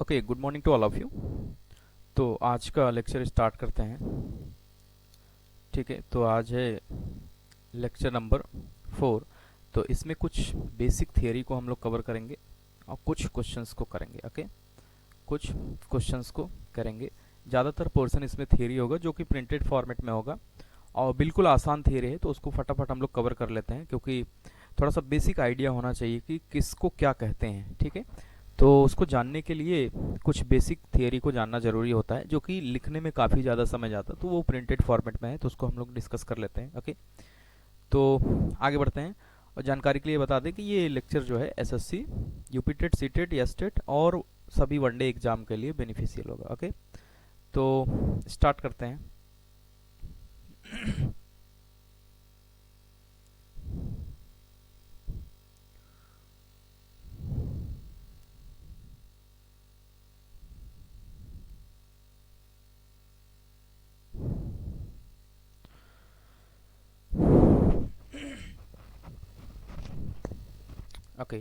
Okay, good morning to all of you. तो आज का लेक्चर स्टार्ट करते हैं। ठीक है, तो आज है लेक्चर नंबर 4। तो इसमें कुछ बेसिक थियरी को हम लोग कवर करेंगे और कुछ क्वेश्चंस को करेंगे। ओके, कुछ क्वेश्चंस को करेंगे। ज़्यादातर पोर्शन इसमें थियरी होगा जो कि प्रिंटेड फॉर्मेट में होगा और बिल्कुल आसान थियरी है, तो उसको फटाफट हम लोग कवर कर लेते हैं क्योंकि थोड़ा सा बेसिक आइडिया होना चाहिए कि किसको क्या कहते हैं। ठीक है, तो उसको जानने के लिए कुछ बेसिक थियरी को जानना ज़रूरी होता है जो कि लिखने में काफ़ी ज़्यादा समय जाता है, तो वो प्रिंटेड फॉर्मेट में है, तो उसको हम लोग डिस्कस कर लेते हैं। ओके, तो आगे बढ़ते हैं। और जानकारी के लिए बता दें कि ये लेक्चर जो है SSC, UP TET, C TET, S TET और सभी वनडे एग्जाम के लिए बेनिफिशियल होगा। ओके, तो स्टार्ट करते हैं। ओके,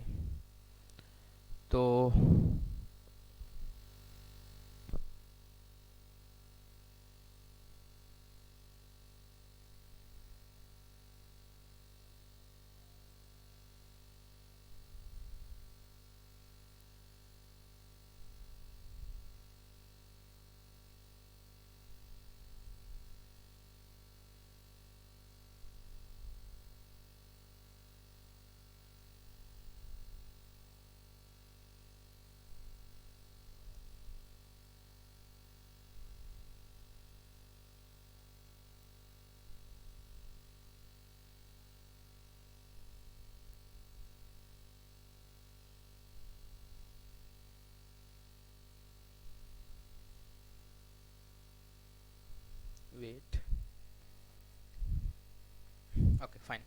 तो वेट। Okay, fine.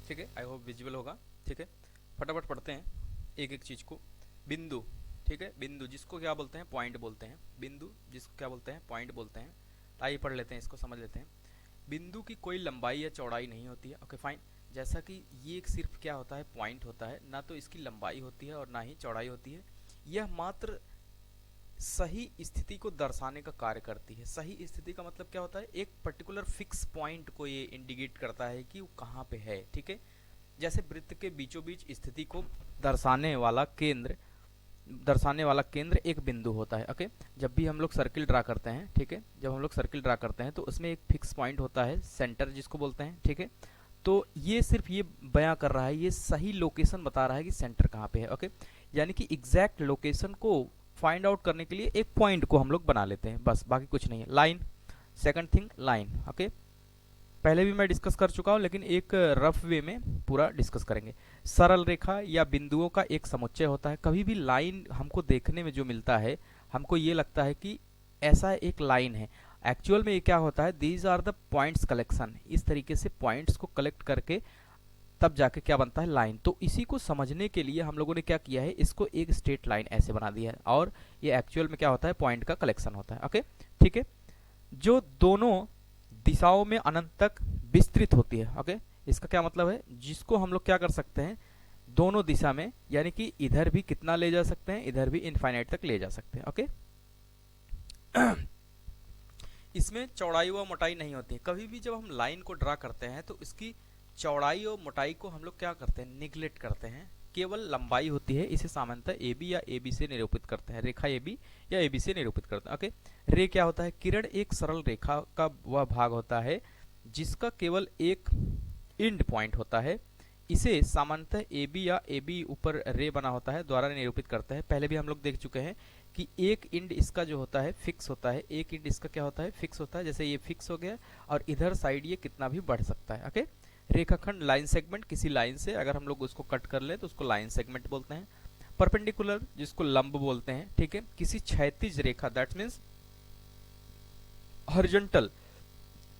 ठीक है, आई होप विजुअल होगा। ठीक है, फटाफट पढ़ते हैं एक एक चीज को। बिंदु। ठीक है, बिंदु जिसको क्या बोलते हैं, पॉइंट बोलते हैं। बिंदु जिसको क्या बोलते हैं, पॉइंट बोलते हैं। आइए पढ़ लेते हैं, इसको समझ लेते हैं। बिंदु की कोई लंबाई या चौड़ाई नहीं होती है। Okay, fine. जैसा कि ये एक सिर्फ क्या होता है, पॉइंट होता है, ना तो इसकी लंबाई होती है और ना ही चौड़ाई होती है। यह मात्र सही स्थिति को दर्शाने का कार्य करती है। सही स्थिति का मतलब क्या होता है, एक पर्टिकुलर फिक्स पॉइंट को ये इंडिकेट करता है कि वो कहाँ पे है। ठीक है, जैसे वृत्त के बीचों बीच स्थिति को दर्शाने वाला केंद्र एक बिंदु होता है। ओके, जब भी हम लोग सर्किल ड्रा करते हैं, ठीक है, जब हम लोग सर्किल ड्रा करते हैं तो उसमें एक फिक्स पॉइंट होता है, सेंटर जिसको बोलते हैं। ठीक है, तो ये सिर्फ ये बयां कर रहा है, ये सही लोकेशन बता रहा है कि सेंटर कहाँ पे है। ओके, यानी कि एग्जैक्ट लोकेशन को फाइंड आउट करने के लिए एक पॉइंट को हम लोग बना लेते हैं, बस, बाकी कुछ नहीं है। Line, second thing line. Okay, पहले भी मैं डिस्कस कर चुका हूं लेकिन एक रफ वे में पूरा डिस्कस करेंगे। सरल रेखा या बिंदुओं का एक समुच्चय होता है। कभी भी लाइन हमको देखने में जो मिलता है, हमको ये लगता है कि ऐसा एक लाइन है। एक्चुअल में ये क्या होता है, these are the points collection. इस तरीके से पॉइंट्स को कलेक्ट करके तब जाके क्या बनता है, लाइन। तो इसी को समझने के लिए हम लोगों ने क्या किया है, इसको एक स्ट्रेट लाइन ऐसे बना दिया है और ये एक्चुअल में क्या होता है, पॉइंट का कलेक्शन होता है। ओके, ठीक है, जो दोनों दिशाओं में अनंत तक विस्तृत होती है। ओके, इसका क्या मतलब है, जिसको हम लोग क्या कर सकते हैं, दोनों दिशा में, यानी कि इधर भी कितना ले जा सकते हैं, इधर भी इनफाइनाइट तक ले जा सकते हैं। ओके, इसमें चौड़ाई व मोटाई नहीं होती है। कभी भी जब हम लाइन को ड्रा करते हैं तो इसकी चौड़ाई और मोटाई को हम लोग क्या करते हैं, निगलेक्ट करते हैं। केवल लंबाई होती है, इसे सामान्यतः ए बी या ए बी से निरूपित करते हैं, रेखा ए बी या ए बी से निरूपित करते हैं। ओके, रे क्या होता है, किरण एक सरल रेखा का वह भाग होता है जिसका केवल एक एंड पॉइंट होता है। इसे सामान्यतः ए बी या ए बी ऊपर रे बना होता है द्वारा निरूपित करता है। पहले भी हम लोग देख चुके हैं कि एक इंड इसका जो होता है फिक्स होता है, एक इंड इसका क्या होता है फिक्स होता है। जैसे ये फिक्स हो गया और इधर साइड ये कितना भी बढ़ सकता है। ओके, रेखाखंड लाइन सेगमेंट, किसी लाइन से अगर हम लोग उसको कट कर ले तो उसको लाइन सेगमेंट बोलते हैं। परपेंडिकुलर जिसको लंब बोलते हैं, ठीक है, किसी क्षैतिज रेखा दैट मीन्स हॉरिजॉन्टल,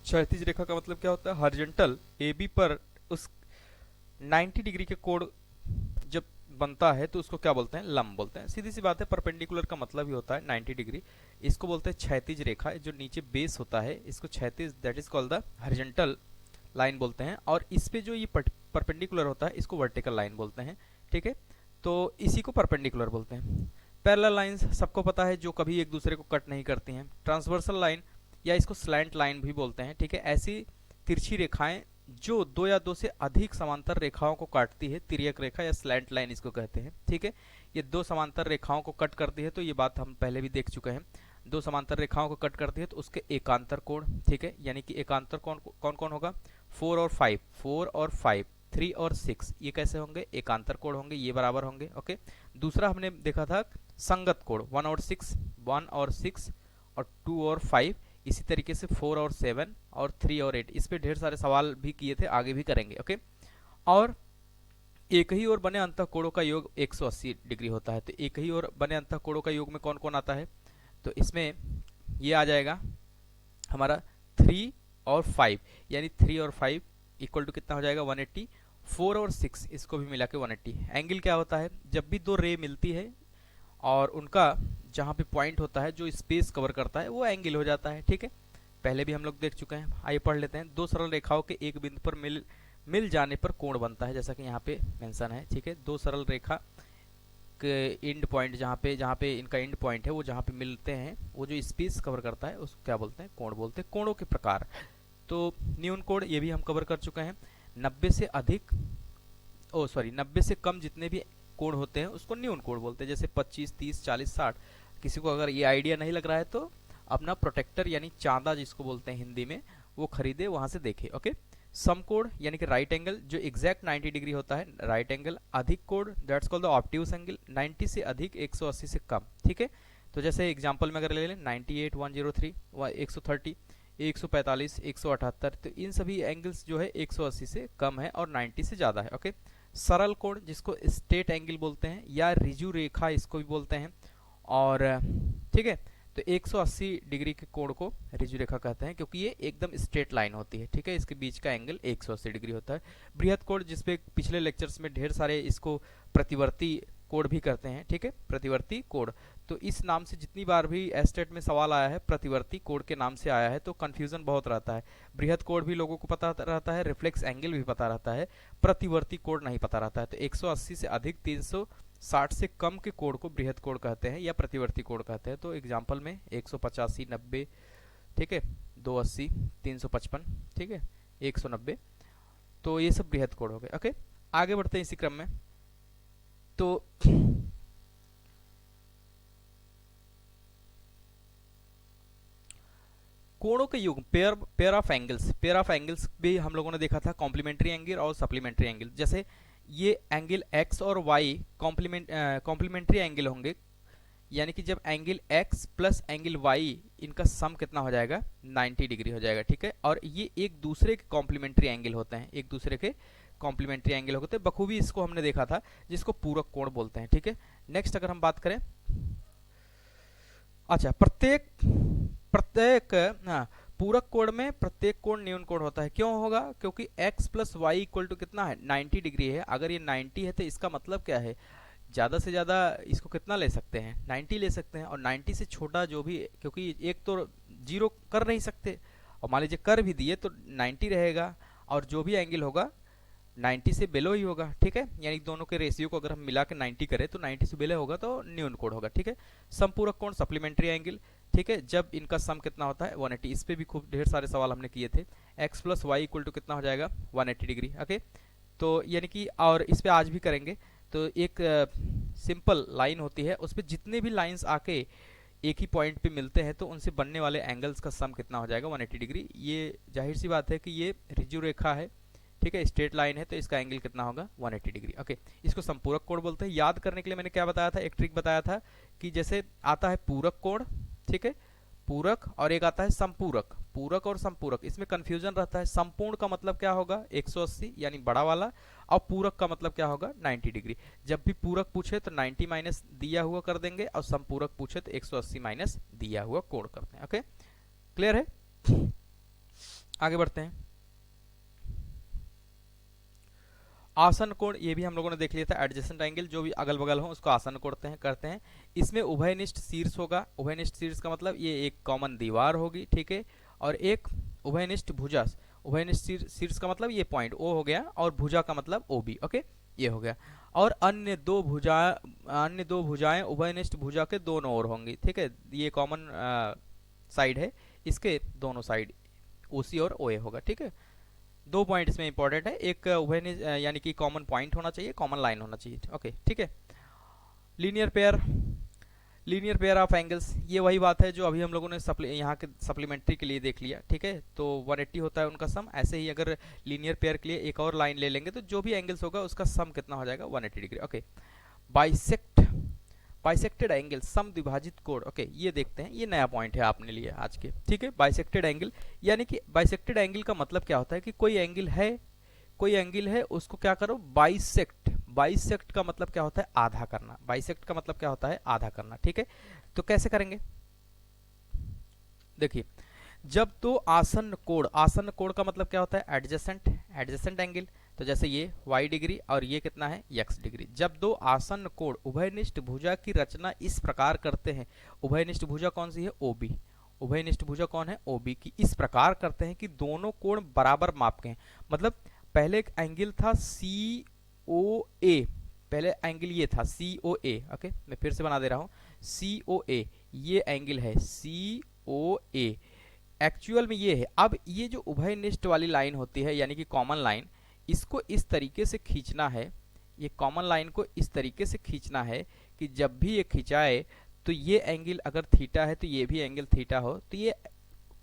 क्षैतिज रेखा का मतलब क्या होता है हॉरिजॉन्टल ए बी पर उस 90 डिग्री के कोण जब बनता है तो उसको क्या बोलते हैं लंब बोलते हैं। सीधी सी बात है, परपेंडिकुलर का मतलब ही होता है 90 डिग्री, इसको बोलते हैं क्षैतिज रेखा। जो नीचे बेस होता है इसको क्षैतिज that is called the horizontal line बोलते हैं, और इस पे जो ये परपेंडिकुलर होता है इसको वर्टिकल लाइन बोलते हैं। ठीक है, तो इसी को परपेंडिकुलर बोलते हैं। पैरेलल लाइंस सबको पता है जो कभी एक दूसरे को कट नहीं करती हैं। ट्रांसवर्सल लाइन या इसको स्लैंट लाइन भी बोलते हैं। ठीक है, ऐसी तिरछी रेखाएं जो दो या दो से अधिक समांतर रेखाओं को काटती है, तिर्यक रेखा या स्लैंट लाइन इसको कहते हैं। ठीक है, ये दो समांतर रेखाओं को कट करती है, तो ये बात हम पहले भी देख चुके हैं। दो समांतर रेखाओं को कट करती है तो उसके एकांतर कोण, ठीक है, यानी कि एकांतर कोण कौन कौन होगा 4 और 5, 4 और 5, 3 और 6, ये कैसे होंगे एकांतर कोण होंगे, ये बराबर होंगे। ओके, दूसरा हमने देखा था संगत कोण 1 और 6, 1 और 6 और 2 और 5, इसी तरीके से 4 और 7 और 3 और 8, इस पे ढेर सारे सवाल भी किए थे, आगे भी करेंगे। ओके, और एक ही ओर बने अंतःकोणों का योग 180 डिग्री होता है। तो एक ही ओर बने अंतःकोणों का योग में कौन कौन आता है, तो इसमें ये आ जाएगा हमारा 3 और 5, यानी 3 और 5 इक्वल टू कितना हो जाएगा 180, 4 और 6 इसको भी मिला के 180। एंगल क्या होता है, जब भी दो रे मिलती है और उनका जहाँ पे पॉइंट होता है जो स्पेस कवर करता है वो एंगल हो जाता है। ठीक है, पहले भी हम लोग देख चुके हैं, आइए पढ़ लेते हैं। दो सरल रेखाओं के एक बिंदु पर मिल जाने पर कोण बनता है, जैसा कि यहाँ पे मेंशन है। ठीक है, दो सरल रेखा के एंड पॉइंट जहाँ पे इनका एंड पॉइंट है वो जहाँ पे मिलते हैं, वो जो स्पेस कवर करता है उसको क्या बोलते हैं कोण बोलते हैं। कोणों के प्रकार, तो न्यून कोण ये भी हम कवर कर चुके हैं। 90 से अधिक 90 से कम जितने भी कोण होते हैं उसको न्यून कोण बोलते हैं, जैसे 25, 30, 40, 60। किसी को अगर ये आइडिया नहीं लग रहा है तो अपना प्रोटेक्टर यानी चांदा जिसको बोलते हैं हिंदी में, वो खरीदे, वहां से देखे। ओके, समकोण यानी कि राइट एंगल जो एग्जैक्ट 90 डिग्री होता है राइट एंगल। अधिक कोण that's called the obtuse angle, 90 से अधिक 180 से कम। ठीक है, तो जैसे एग्जांपल में अगर ले लें 98, 103, 130, 145, 178, तो इन सभी एंगल्स जो है 180 से कम है और 90 से ज़्यादा है। ओके, सरल कोण जिसको स्ट्रेट एंगल बोलते हैं या रिजु रेखा इसको भी बोलते हैं, और ठीक है, तो 180 डिग्री के कोण को रिजु रेखा कहते हैं क्योंकि ये एकदम स्ट्रेट लाइन होती है। ठीक है, इसके बीच का एंगल 180 डिग्री होता है। बृहद कोण जिसपे पिछले लेक्चर्स में ढेर सारे इसको प्रतिवर्ती कोण भी करते हैं। ठीक है, प्रतिवर्ती कोण, तो इस नाम से जितनी बार भी एस्टेट में सवाल आया है प्रतिवर्ती कोण के नाम से आया है, तो कंफ्यूजन बहुत रहता है। बृहद कोण भी लोगों को पता रहता है, रिफ्लेक्स एंगल भी पता रहता है, प्रतिवर्ती कोण नहीं पता रहता है। तो 180 से अधिक 360 से कम के कोण को बृहद कोण कहते हैं या प्रतिवर्ती कोण कहते हैं। तो एग्जाम्पल में 185, 90, ठीक है, 280, 355, ठीक है, 190, तो ये सब बृहद कोण हो गए। ओके, आगे बढ़ते हैं इसी क्रम में। तो कोणों के युग्म पेयर ऑफ एंगल्स भी हम लोगों ने देखा था, कॉम्प्लीमेंट्री एंगल और सप्लीमेंट्री एंगल। जैसे ये एंगल x और y कॉम्प्लीमेंट्री एंगल होंगे, यानी कि जब angle x plus angle y इनका सम कितना हो जाएगा 90 डिग्री हो जाएगा। ठीक है, और ये एक दूसरे के कॉम्प्लीमेंट्री एंगल होते हैं, एक दूसरे के कॉम्प्लीमेंट्री एंगल होते हैं। बखूबी इसको हमने देखा था जिसको पूरक कोण बोलते हैं। ठीक है, नेक्स्ट अगर हम बात करें, अच्छा, प्रत्येक पूरक कोण में प्रत्येक कोण न्यून कोण होता है। क्यों होगा, क्योंकि x plus y equal to कितना है 90 डिग्री है। अगर ये 90 है तो इसका मतलब क्या है, ज़्यादा से ज़्यादा इसको कितना ले सकते हैं 90 ले सकते हैं, और 90 से छोटा जो भी, क्योंकि एक तो जीरो कर नहीं सकते, और मान लीजिए कर भी दिए तो 90 रहेगा, और जो भी एंगल होगा 90 से बिलो ही होगा। ठीक है, यानी दोनों के रेशियो को अगर हम मिला के 90 करें तो 90 से बिलो होगा तो न्यून कोण होगा। ठीक है, समपूरक कोण सप्लीमेंट्री एंगल, ठीक है, जब इनका सम कितना होता है 180। इस पे भी खूब ढेर सारे सवाल हमने किए थे। x plus y equal to कितना हो जाएगा 180 डिग्री। ओके, तो यानी कि, और इस पे आज भी करेंगे, तो एक सिंपल लाइन होती है, उस पर जितने भी लाइन्स आके एक ही पॉइंट पे मिलते हैं तो उनसे बनने वाले एंगल्स का सम कितना हो जाएगा 180 डिग्री। ये जाहिर सी बात है कि ये रिजु रेखा है, ठीक है, स्ट्रेट लाइन है तो इसका एंगल कितना होगा 180 डिग्री। ओके, इसको संपूरक कोण बोलते हैं। याद करने के लिए मैंने क्या बताया था, एक ट्रिक बताया था कि जैसे आता है पूरक कोण, ठीक है, पूरक, और एक आता है संपूरक। पूरक और संपूरक, इसमें कंफ्यूजन रहता है। संपूर्ण का मतलब क्या होगा 180 यानी बड़ा वाला, और पूरक का मतलब क्या होगा 90 डिग्री। जब भी पूरक पूछे तो 90 माइनस दिया हुआ कर देंगे, और संपूरक पूछे तो 180 माइनस दिया हुआ कोण करते हैं। ओके, क्लियर है? आगे बढ़ते हैं। आसन कोण, ये भी हम लोगों ने देख लिया था। एडजेसेंट एंगल, जो भी अगल बगल हो उसको आसन कोण करते हैं। इसमें उभयनिष्ठ शीर्ष होगा। उभयनिष्ठ शीर्ष का मतलब ये एक कॉमन दीवार होगी, ठीक है, और एक उभयनिष्ठ भुजा। उभयनिष्ठ शीर्ष का मतलब ये पॉइंट ओ हो गया, और भुजा का मतलब ओ बी। ओके, ये हो गया। और अन्य दो भुजाएं उभयनिष्ठ भुजा के दोनों ओर होंगी, ठीक है, ये कॉमन साइड है, इसके दोनों साइड ओसी और ओए होगा, ठीक है। दो पॉइंट इसमें इंपॉर्टेंट है, एक उभयनिष्ठ यानी कि कॉमन पॉइंट होना चाहिए, कॉमन लाइन होना चाहिए। ओके, ठीक है। Linear pair, linear pair of angles, ये वही बात है जो अभी हम लोगों ने यहाँ के सप्लीमेंट्री के लिए देख लिया, ठीक है। तो 180 होता है उनका सम। ऐसे ही अगर लीनियर पेयर के लिए एक और लाइन ले लेंगे तो जो भी एंगल्स होगा उसका सम कितना हो जाएगा 180 डिग्री। ओके, बाइसेक्टेड एंगल, सम द्विभाजित कोण। ओके, ये देखते हैं, ये नया पॉइंट है आपने लिए आज के, ठीक है। बाइसेक्टेड एंगल यानी कि बाइसेक्टेड एंगल का मतलब क्या होता है कि कोई एंगल है उसको क्या करो बाइसेक्ट। बाइसेक्ट का मतलब क्या होता है आधा करना। बाइसेक्ट का मतलब क्या होता है आधा करना, ठीक है। तो कैसे करेंगे, देखिए, जब दो आसन्न कोण का मतलब क्या होता है एडजेसेंट एंगल। तो जैसे ये y डिग्री और ये कितना है x डिग्री। जब दो आसन्न कोण उभयनिष्ठ भुजा की रचना इस प्रकार करते हैं, उभयनिष्ठ भुजा कौन सी है OB, उभयनिष्ठ भुजा कौन है OB की, इस प्रकार करते हैं कि दोनों कोण बराबर माप के हैं। मतलब पहले एक एंगल था COA, पहले एंगल ये था COA। ओके, मैं फिर से बना दे रहा हूं, COA, ये एंगल है COA, एक्चुअल में ये है। अब ये जो उभयनिष्ठ वाली लाइन होती है यानी कि कॉमन लाइन, इसको इस तरीके से खींचना है, ये कॉमन लाइन को इस तरीके से खींचना है कि जब भी ये खिंचाए तो ये एंगल अगर थीटा है तो ये भी एंगल थीटा हो। तो ये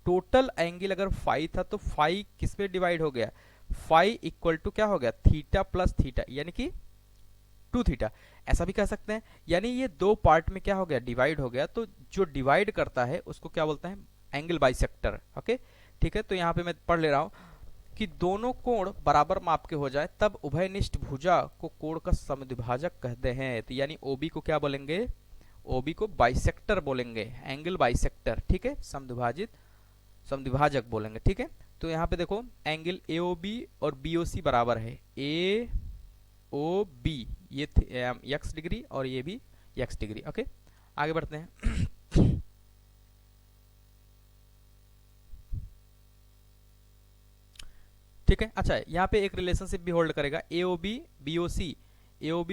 टोटल एंगल अगर फाई था तो फाई किस पे डिवाइड हो गया, फाई इक्वल टू क्या हो गया थीटा प्लस थीटा, यानी कि 2 थीटा, ऐसा भी कह सकते हैं। यानी ये दो पार्ट में क्या हो गया डिवाइड हो गया। तो जो डिवाइड करता है उसको क्या बोलते हैं एंगल बाइसेक्टर। ओके, ठीक है। तो यहाँ पे मैं पढ़ ले रहा हूँ कि दोनों कोण बराबर माप के हो जाए तब उभयनिष्ठ भुजा को कोण का समद्विभाजक कहते हैं। तो यानी OB को क्या बोलेंगे, OB को बाइसेक्टर बोलेंगे, एंगल बाइसेक्टर, ठीक है, समद्विभाजक बोलेंगे, ठीक है। तो यहाँ पे देखो एंगल AOB और BOC बराबर है, AOB ये x डिग्री और ये भी x डिग्री। ओके, आगे बढ़ते हैं। ठीक है, अच्छा, यहाँ पे एक रिलेशनशिप भी होल्ड करेगा, AOB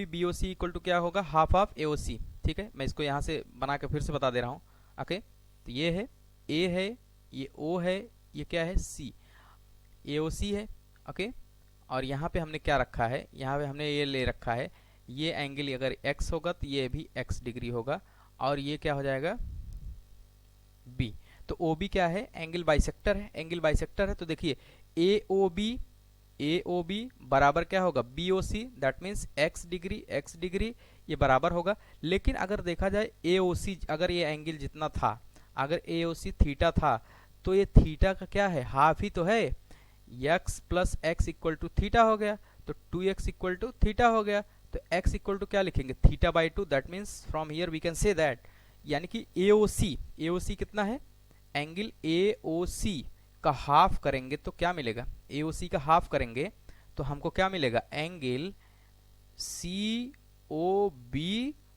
BOC इक्वल टू क्या होगा हाफ ऑफ AOC। ठीक है, मैं इसको यहाँ से बना के फिर से बता दे रहा हूँ। ओके, तो ये है A है, ये O है, ये क्या है C, AOC है। ओके, और यहाँ पे हमने क्या रखा है, यहाँ पे हमने ये ले रखा है, ये एंगल अगर x होगा तो ये भी x डिग्री होगा, और ये क्या हो जाएगा B। तो OB क्या है एंगल बाइसेक्टर है, एंगल बाइसेक्टर है। तो देखिए AOB बराबर क्या होगा BOC, that means x degree ये बराबर होगा। लेकिन अगर देखा जाए AOC अगर ये एंगल जितना था, अगर AOC थीटा था तो ये थीटा का क्या है हाफ ही तो है, x plus x equal to theta हो गया, तो 2x इक्वल टू थीटा हो गया। तो x इक्वल टू क्या लिखेंगे theta by 2, that means from here we can say that, यानी कि AOC कितना है एंगल AOC का हाफ करेंगे तो क्या मिलेगा, AOC का हाफ करेंगे तो हमको क्या मिलेगा एंगल COB,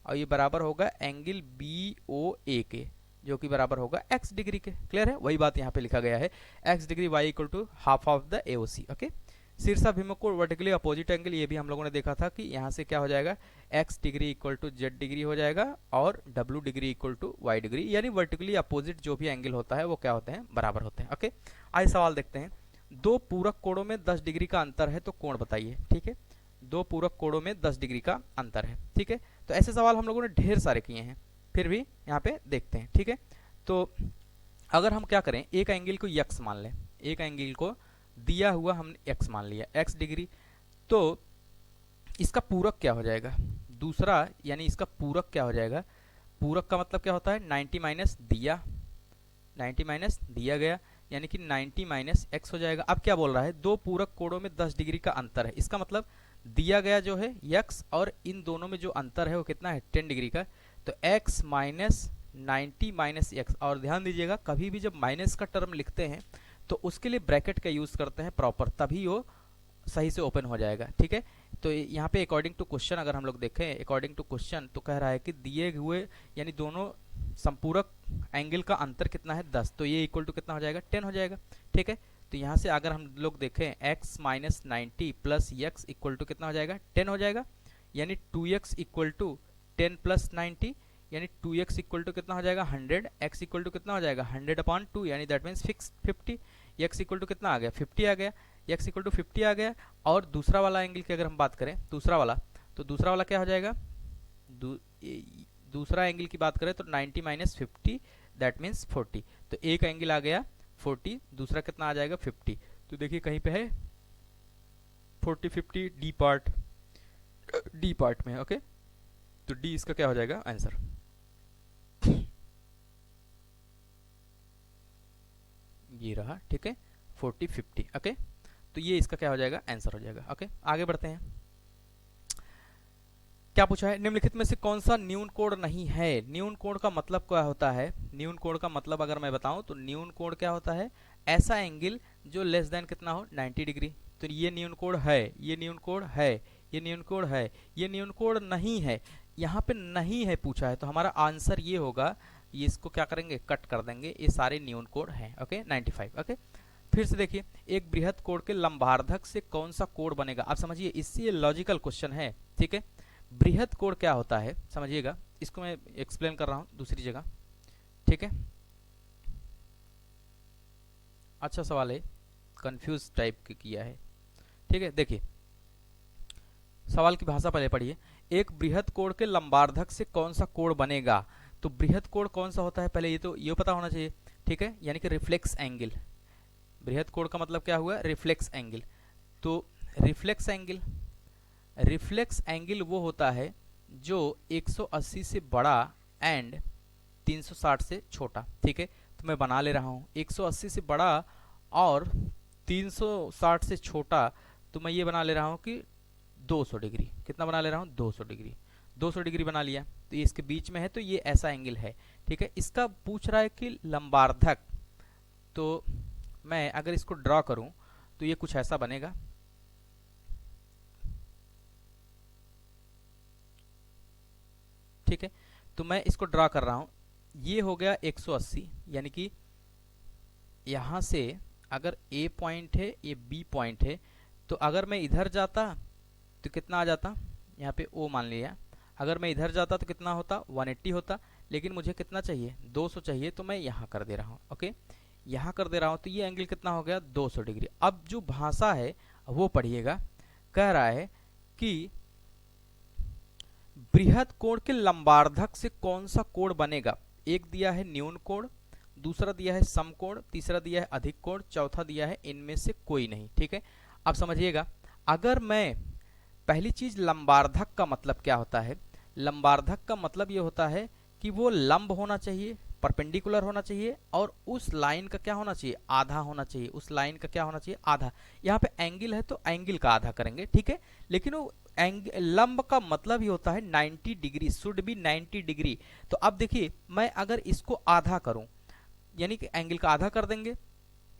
और ये बराबर होगा एंगल BOA के, जो कि बराबर होगा x डिग्री के। क्लियर है, वही बात यहाँ पे लिखा गया है x degree y equal to half of the AOC। Okay, शीर्षाभिमुख को वर्टिकली अपोजिट एंगल, ये भी हम लोगों ने देखा था कि यहाँ से क्या हो जाएगा x degree equal to z degree हो जाएगा, और w degree equal to y degree, यानी वर्टिकली अपोजिट जो भी एंगल होता है वो क्या होते हैं बराबर होते हैं। ओके, आइए सवाल देखते हैं। दो पूरक कोणों में 10 डिग्री का अंतर है तो कोण बताइए। ठीक है, दो पूरक कोणों में 10 डिग्री का अंतर है। ठीक है, तो ऐसे सवाल हम लोगों ने ढेर सारे किए हैं, फिर भी यहाँ पे देखते हैं। ठीक है, तो अगर हम क्या करें एक एंगल को x मान लें, एक एंगल को दिया हुआ हमने x मान लिया, x डिग्री, तो इसका पूरक क्या हो जाएगा, दूसरा यानी इसका पूरक क्या हो जाएगा, पूरक का मतलब क्या होता है 90 माइनस दिया, 90 माइनस दिया गया, यानी कि 90 माइनस एक्स हो जाएगा। अब क्या बोल रहा है, दो पूरक कोणों में 10 डिग्री का अंतर है, इसका मतलब दिया गया जो है एक्स और इन दोनों में जो अंतर है वो कितना है 10 डिग्री का, तो एक्स माइनस 90 माइनस एक्स। और ध्यान दीजिएगा कभी भी जब माइनस का टर्म लिखते हैं तो उसके लिए ब्रैकेट का यूज़ करते हैं प्रॉपर, तभी वो सही से ओपन हो जाएगा, ठीक है। तो यहाँ पे अकॉर्डिंग टू क्वेश्चन अगर हम लोग देखें, अकॉर्डिंग टू क्वेश्चन तो कह रहा है कि दिए हुए यानी दोनों संपूरक एंगल का अंतर कितना है 10, तो ये इक्वल टू कितना हो जाएगा 10 हो जाएगा, ठीक है। तो यहाँ से अगर हम लोग देखें x minus 90 plus x equal to कितना हो जाएगा 10 हो जाएगा, यानी 2x इक्वल टू 10 प्लस 90, यानी 2x इक्वल टू कितना हो जाएगा 100, x इक्वल टू कितना हो जाएगा 100 अपॉन 2, यानी that means fix 50, x equal to कितना आ गया 50 आ गया, x इक्वल टू 50 आ गया। और दूसरा वाला एंगल की अगर हम बात करें दूसरा वाला, तो दूसरा वाला क्या हो जाएगा, दूसरा एंगल की बात करें तो 90 माइनस 50 दैट मीन्स 40, तो एक एंगल आ गया 40, दूसरा कितना आ जाएगा 50। तो देखिए कहीं पे है 40 50 डी पार्ट में, ओके। तो डी इसका क्या हो जाएगा आंसर, ये रहा, ठीक है 40 50, ओके। तो ये इसका क्या हो जाएगा आंसर हो जाएगा, ओके। आगे बढ़ते हैं, क्या पूछा है, निम्नलिखित में से कौन सा न्यून कोण नहीं है। न्यून कोण का मतलब क्या होता है, न्यून कोण का मतलब अगर मैं बताऊं तो न्यून कोण क्या होता है, ऐसा एंगल जो लेस देन कितना हो 90 डिग्री। तो ये न्यून कोण है, ये न्यून कोण है, ये न्यून कोण है, ये न्यून कोण नहीं है, यहाँ पे नहीं है पूछा है, तो हमारा आंसर ये होगा, ये इसको क्या करेंगे कट कर देंगे, ये सारे न्यून कोण हैं, ओके 95, ओके। फिर से देखिए, एक बृहद कोण के लंबार्धक से कौन सा कोण बनेगा। आप समझिए इससे लॉजिकल क्वेश्चन है, ठीक है। बृहद कोण क्या होता है समझिएगा, इसको मैं एक्सप्लेन कर रहा हूं दूसरी जगह, ठीक है। अच्छा सवाल है, कंफ्यूज टाइप के किया है, ठीक है। देखिए सवाल की भाषा पहले पढ़िए, एक बृहद कोण के लंबार्धक से कौन सा कोण बनेगा। तो बृहद कोण कौन सा होता है पहले ये तो ये पता होना चाहिए, ठीक है, यानी कि रिफ्लेक्स एंगल। बृहद कोण का मतलब क्या हुआ, रिफ्लेक्स एंगल। तो रिफ्लेक्स एंगल, रिफ्लेक्स एंगल वो होता है जो 180 से बड़ा एंड 360 से छोटा, ठीक है। तो मैं बना ले रहा हूँ 180 से बड़ा और 360 से छोटा, तो मैं ये बना ले रहा हूँ कि 200 डिग्री, कितना बना ले रहा हूँ 200 डिग्री, 200 डिग्री बना लिया। तो ये इसके बीच में है, तो ये ऐसा एंगल है, ठीक है। इसका पूछ रहा है कि लंबार्धक, तो मैं अगर इसको ड्रॉ करूं तो ये कुछ ऐसा बनेगा, ठीक है। तो मैं इसको ड्रॉ कर रहा हूं, ये हो गया 180, यानी कि यहां से अगर A पॉइंट है, ये B पॉइंट है, तो अगर मैं इधर जाता तो कितना आ जाता, यहाँ पे O मान लिया, अगर मैं इधर जाता तो कितना होता 180 होता, लेकिन मुझे कितना चाहिए 200 चाहिए, तो मैं यहाँ कर दे रहा हूँ, ओके, यहाँ कर दे रहा हूँ। तो ये एंगल कितना हो गया 200 डिग्री। अब जो भाषा है वो पढ़िएगा, कह रहा है कि बृहद कोण के लंबार्धक से कौन सा कोण बनेगा। एक दिया है न्यून कोण, दूसरा दिया है समकोण, तीसरा दिया है अधिक कोण, चौथा दिया है इनमें से कोई नहीं, ठीक है। अब समझिएगा, अगर मैं पहली चीज लंबार्धक का मतलब क्या होता है, लंबार्धक का मतलब ये होता है कि वो लंब होना चाहिए, परपेंडिकुलर होना चाहिए, और उस लाइन का क्या होना चाहिए आधा होना चाहिए, उस लाइन का क्या होना चाहिए आधा। यहाँ पे एंगल है तो एंगल का आधा करेंगे, ठीक है। लेकिन वो लंब का मतलब ही होता है 90 डिग्री, शुड बी 90 डिग्री। तो अब देखिए मैं अगर इसको आधा करूं, यानी कि एंगल का आधा कर देंगे,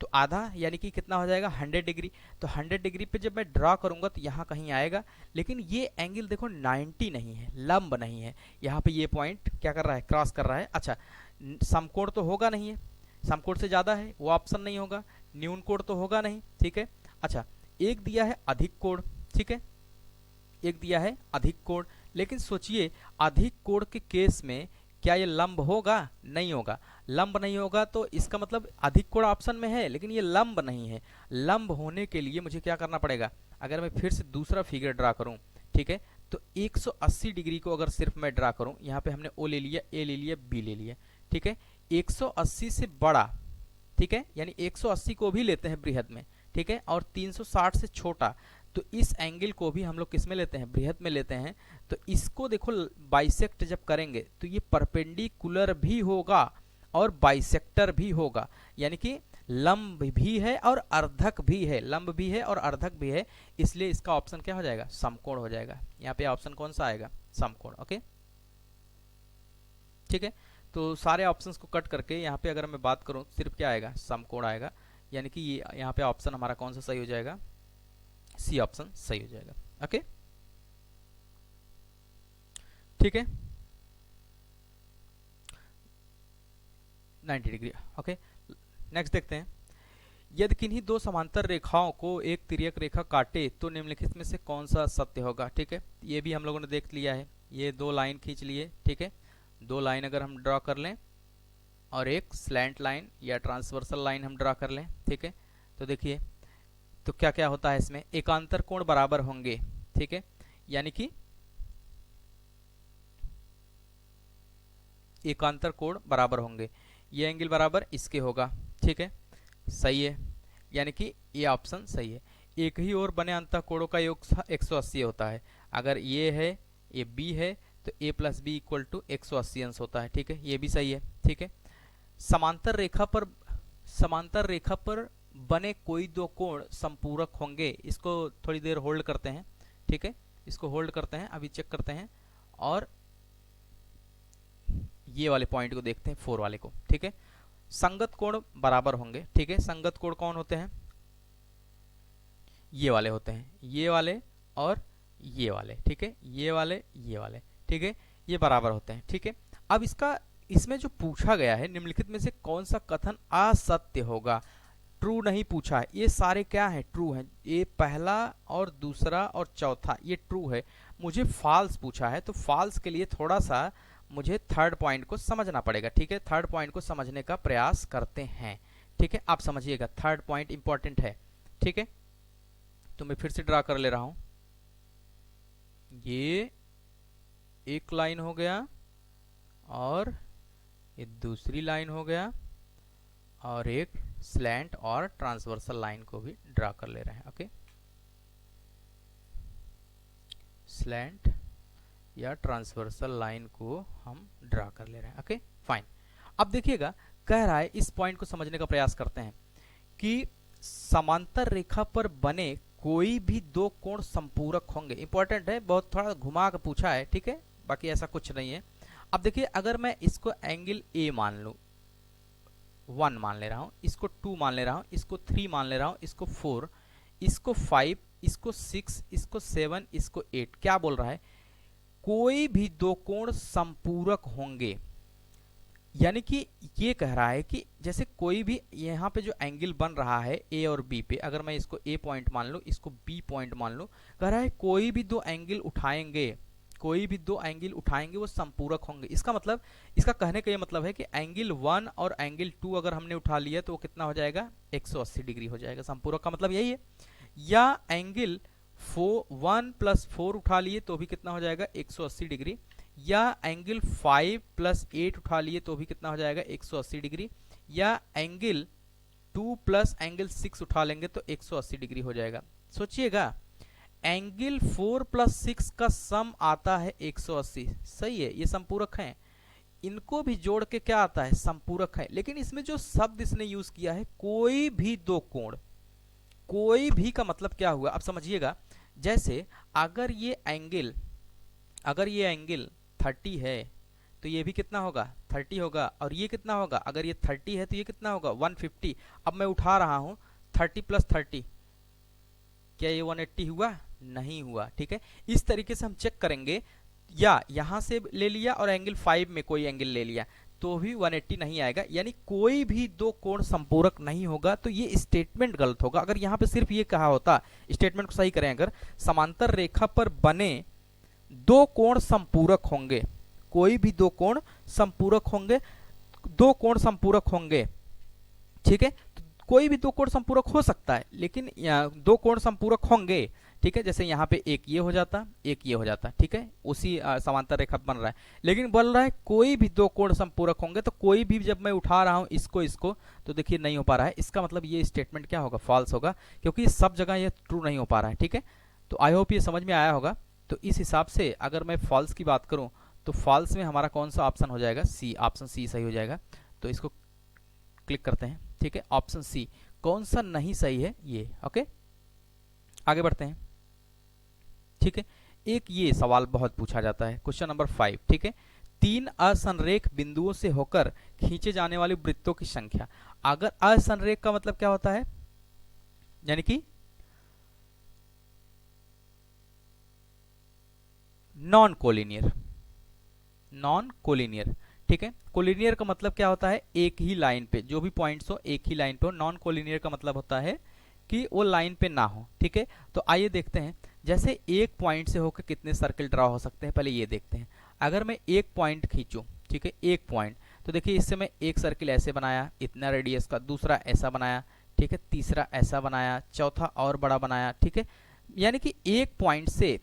तो आधा यानी कि कितना हो जाएगा 100 डिग्री। तो 100 डिग्री पे जब मैं ड्रा करूंगा तो यहाँ कहीं आएगा, लेकिन ये एंगल देखो 90 नहीं है, लंब नहीं है, यहाँ पे ये पॉइंट क्या कर रहा है क्रॉस कर रहा है। अच्छा समकोण तो होगा नहीं है, समकोण से ज्यादा है वो ऑप्शन नहीं होगा, न्यून कोण तो होगा नहीं, ठीक है। अच्छा एक दिया है अधिक कोण, ठीक है, एक दिया है अधिक कोण, लेकिन सोचिए अधिक कोण के केस में क्या ये लंब होगा, नहीं होगा। लंब नहीं होगा तो इसका मतलब अधिक कोण ऑप्शन में है लेकिन ये लंब नहीं है। लंब होने के लिए मुझे क्या करना पड़ेगा, अगर मैं फिर से दूसरा फिगर ड्रा करूं, ठीक है, तो 180 डिग्री को अगर सिर्फ मैं ड्रा करूं, यहाँ पे हमने O ले लिया, A ले लिया, B ले लिया, ठीक है। 180 से बड़ा, ठीक है, यानी 180 को भी लेते हैं बृहद में, ठीक है, और 360 से छोटा, तो इस एंगल को भी हम लोग किस में लेते हैं, बृहद में लेते हैं। तो इसको देखो बाइसेक्ट जब करेंगे तो ये परपेंडिकुलर भी होगा और बाइसेक्टर भी होगा, यानी कि लंब भी है और अर्धक भी है, लंब भी है और अर्धक भी है, इसलिए इसका ऑप्शन क्या हो जाएगा, समकोण हो जाएगा। यहाँ पे ऑप्शन कौन सा आएगा, समकोण। ओके, ठीक है, तो सारे ऑप्शंस को कट करके यहाँ पे अगर मैं बात करूँ सिर्फ क्या आएगा, समकोण आएगा, यानी कि ये यहाँ पे ऑप्शन हमारा कौन सा सही हो जाएगा, सी ऑप्शन सही हो जाएगा। ओके, ठीक है, 90 डिग्री। ओके, नेक्स्ट देखते हैं, यदि किन्हीं दो समांतर रेखाओं को एक तिर्यक रेखा काटे तो निम्नलिखित में से कौन सा सत्य होगा। ठीक है, ये भी हम लोगों ने देख लिया है, ये दो लाइन खींच लिए। ठीक है, दो लाइन अगर हम ड्रॉ कर लें और एक स्लैंट लाइन या ट्रांसवर्सल लाइन हम ड्रॉ कर लें, ठीक है, तो देखिए तो क्या क्या होता है इसमें, एकांतर कोण बराबर होंगे। ठीक है, यानी कि एकांतर कोण बराबर होंगे, ये एंगल बराबर इसके होगा। ठीक है, सही है, यानी कि ये ऑप्शन सही है। एक ही ओर बने अंतःकोणों का योग 180 होता है, अगर ये है ये बी है तो a plus B equal to 180 अंश होता है। ठीक है, ये भी सही है। ठीक है, समांतर रेखा पर बने कोई दो कोण संपूरक होंगे, इसको थोड़ी देर होल्ड करते हैं। ठीक है, इसको होल्ड करते हैं, अभी चेक करते हैं और ये वाले पॉइंट को देखते हैं, 4 वाले को। ठीक है, संगत कोण बराबर होंगे। ठीक है, संगत कोण कौन होते हैं, ये वाले होते हैं, ये वाले और ये वाले। ठीक है, ये वाले ये वाले, ठीक है, ये बराबर होते हैं। ठीक है, अब इसमें जो पूछा गया है निम्नलिखित में से कौन सा कथन असत्य होगा, ट्रू नहीं पूछा है, ये सारे क्या है, ट्रू है। ये पहला और दूसरा और चौथा ये ट्रू है, मुझे फॉल्स पूछा है, तो फॉल्स के लिए थोड़ा सा मुझे थर्ड पॉइंट को समझना पड़ेगा। ठीक है, थर्ड पॉइंट को समझने का प्रयास करते हैं। ठीक है, आप समझिएगा, थर्ड पॉइंट इंपॉर्टेंट है। ठीक है, तो मैं फिर से ड्रा कर ले रहा हूं, ये एक लाइन हो गया और ये दूसरी लाइन हो गया और एक स्लैंट और ट्रांसवर्सल लाइन को भी ड्रा कर ले रहे हैं। ओके, स्लैंट या ट्रांसवर्सल लाइन को हम ड्रा कर ले रहे हैं। Okay, fine. अब देखिएगा, कह रहा है, इस पॉइंट को समझने का प्रयास करते हैं कि समांतर रेखा पर बने कोई भी दो कोण संपूरक होंगे। इंपॉर्टेंट है, बहुत थोड़ा घुमा के पूछा है। ठीक है, बाकी ऐसा कुछ नहीं है। अब देखिए, अगर मैं इसको एंगल ए मान लूं, 1 मान ले रहा हूं, इसको 2 मान ले रहा हूं, इसको 3 मान ले रहा हूं, इसको 4, इसको 5, इसको 6, इसको 7, इसको 8, क्या बोल रहा है, कोई भी दो कोण संपूरक होंगे। यानी कि ये कह रहा है कि जैसे कोई भी यहाँ पे जो एंगल बन रहा है ए और बी पे, अगर मैं इसको ए पॉइंट मान लूँ, इसको बी पॉइंट मान लूँ, कह रहा है कोई भी दो एंगल उठाएंगे, कोई भी दो एंगल उठाएंगे वो संपूरक होंगे। इसका मतलब, इसका कहने का ये मतलब है कि एंगल 1 और एंगल 2 अगर हमने उठा लिया तो वो कितना हो जाएगा, 180 डिग्री हो जाएगा। संपूरक का मतलब यही है। या एंगल 1 + 4 उठा लिए तो भी कितना हो जाएगा, 180 डिग्री। या एंगल 5 + 8 उठा लिए तो भी कितना हो जाएगा, 180 डिग्री। या एंगल 2 + एंगल 6 उठा लेंगे तो 180 डिग्री हो जाएगा। सोचिएगा, एंगल 4 + 6 का सम आता है 180, सही है, ये संपूरक हैं, इनको भी जोड़ के क्या आता है, संपूरक है। लेकिन इसमें जो शब्द इसने यूज किया है, कोई भी दो कोण, कोई भी का मतलब क्या हुआ, अब समझिएगा। जैसे अगर ये एंगल 30 है तो ये भी कितना होगा, 30 होगा, और ये कितना होगा, अगर ये 30 है तो ये कितना होगा, 150। अब मैं उठा रहा हूं 30 + 30, क्या ये 180 हुआ, नहीं हुआ। ठीक है, इस तरीके से हम चेक करेंगे। या यहां से ले लिया और एंगल 5 में कोई एंगल ले लिया तो भी 180 नहीं आएगा, यानी कोई भी दो कोण संपूरक नहीं होगा। तो ये स्टेटमेंट गलत होगा। अगर यहाँ पे सिर्फ ये कहा होता, स्टेटमेंट को सही करें, अगर समांतर रेखा पर बने दो कोण संपूरक होंगे, कोई भी दो कोण संपूरक होंगे, दो कोण संपूरक होंगे। ठीक है, तो कोई भी दो कोण संपूरक हो सकता है, लेकिन दो कोण संपूरक होंगे। ठीक है। जैसे यहाँ पे एक ये हो जाता, एक ये हो जाता, ठीक है, उसी समांतर रेखा बन रहा है। लेकिन बोल रहा है कोई भी दो कोण संपूरक होंगे, तो कोई भी जब मैं उठा रहा हूँ इसको, तो देखिए नहीं हो पा रहा है। इसका मतलब ये स्टेटमेंट क्या होगा, फॉल्स होगा, क्योंकि सब जगह ये ट्रू नहीं हो पा रहा है, ठीक है। तो आई होप ये समझ में आया होगा। तो इस हिसाब से अगर मैं फॉल्स की बात करूँ तो फॉल्स में हमारा कौन सा ऑप्शन हो जाएगा, सी, ऑप्शन सी सही हो जाएगा। तो इसको क्लिक करते हैं, ठीक है, ऑप्शन सी। कौन सा नहीं सही है, ये, ओके। आगे बढ़ते हैं, ठीक है। एक ये सवाल बहुत पूछा जाता है, क्वेश्चन नंबर 5, ठीक है। 3 असंरेख बिंदुओं से होकर खींचे जाने वाले वृत्तों की संख्या। अगर असंरेख का मतलब क्या होता है, यानी कि नॉन कोलिनियर, नॉन कोलिनियर, ठीक है। कोलिनियर का मतलब क्या होता है, एक ही लाइन पे जो भी पॉइंट्स हो एक ही लाइन पे हो। नॉन कोलिनियर का मतलब होता है कि वो लाइन पे ना हो, ठीक है। तो आइए देखते हैं, जैसे एक पॉइंट से होकर कितने सर्किल ड्रा हो सकते हैं, पहले ये देखते हैं। अगर मैं एक पॉइंट खींचूं, ठीक है, एक पॉइंट, तो देखिए इससे मैं एक सर्किल ऐसे बनाया इतना रेडियस का, दूसरा ऐसा बनाया, ठीक है, तीसरा ऐसा बनाया, चौथा और बड़ा बनाया, ठीक है। यानी कि एक पॉइंट से,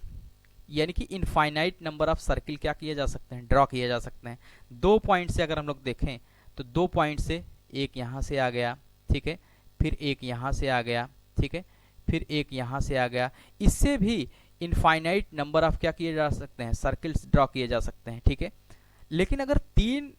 यानी कि इनफाइनाइट नंबर ऑफ सर्किल क्या किए जा सकते हैं, ड्रॉ किए जा सकते हैं। 2 पॉइंट से अगर हम लोग देखें तो 2 पॉइंट से एक यहाँ से आ गया, ठीक है, फिर एक यहाँ से आ गया, ठीक है, फिर एक यहाँ से आ गया। इससे भी इनफाइनाइट नंबर ऑफ क्या किए जा सकते हैं, सर्किल्स ड्रॉ किए जा सकते हैं, ठीक है। लेकिन अगर 3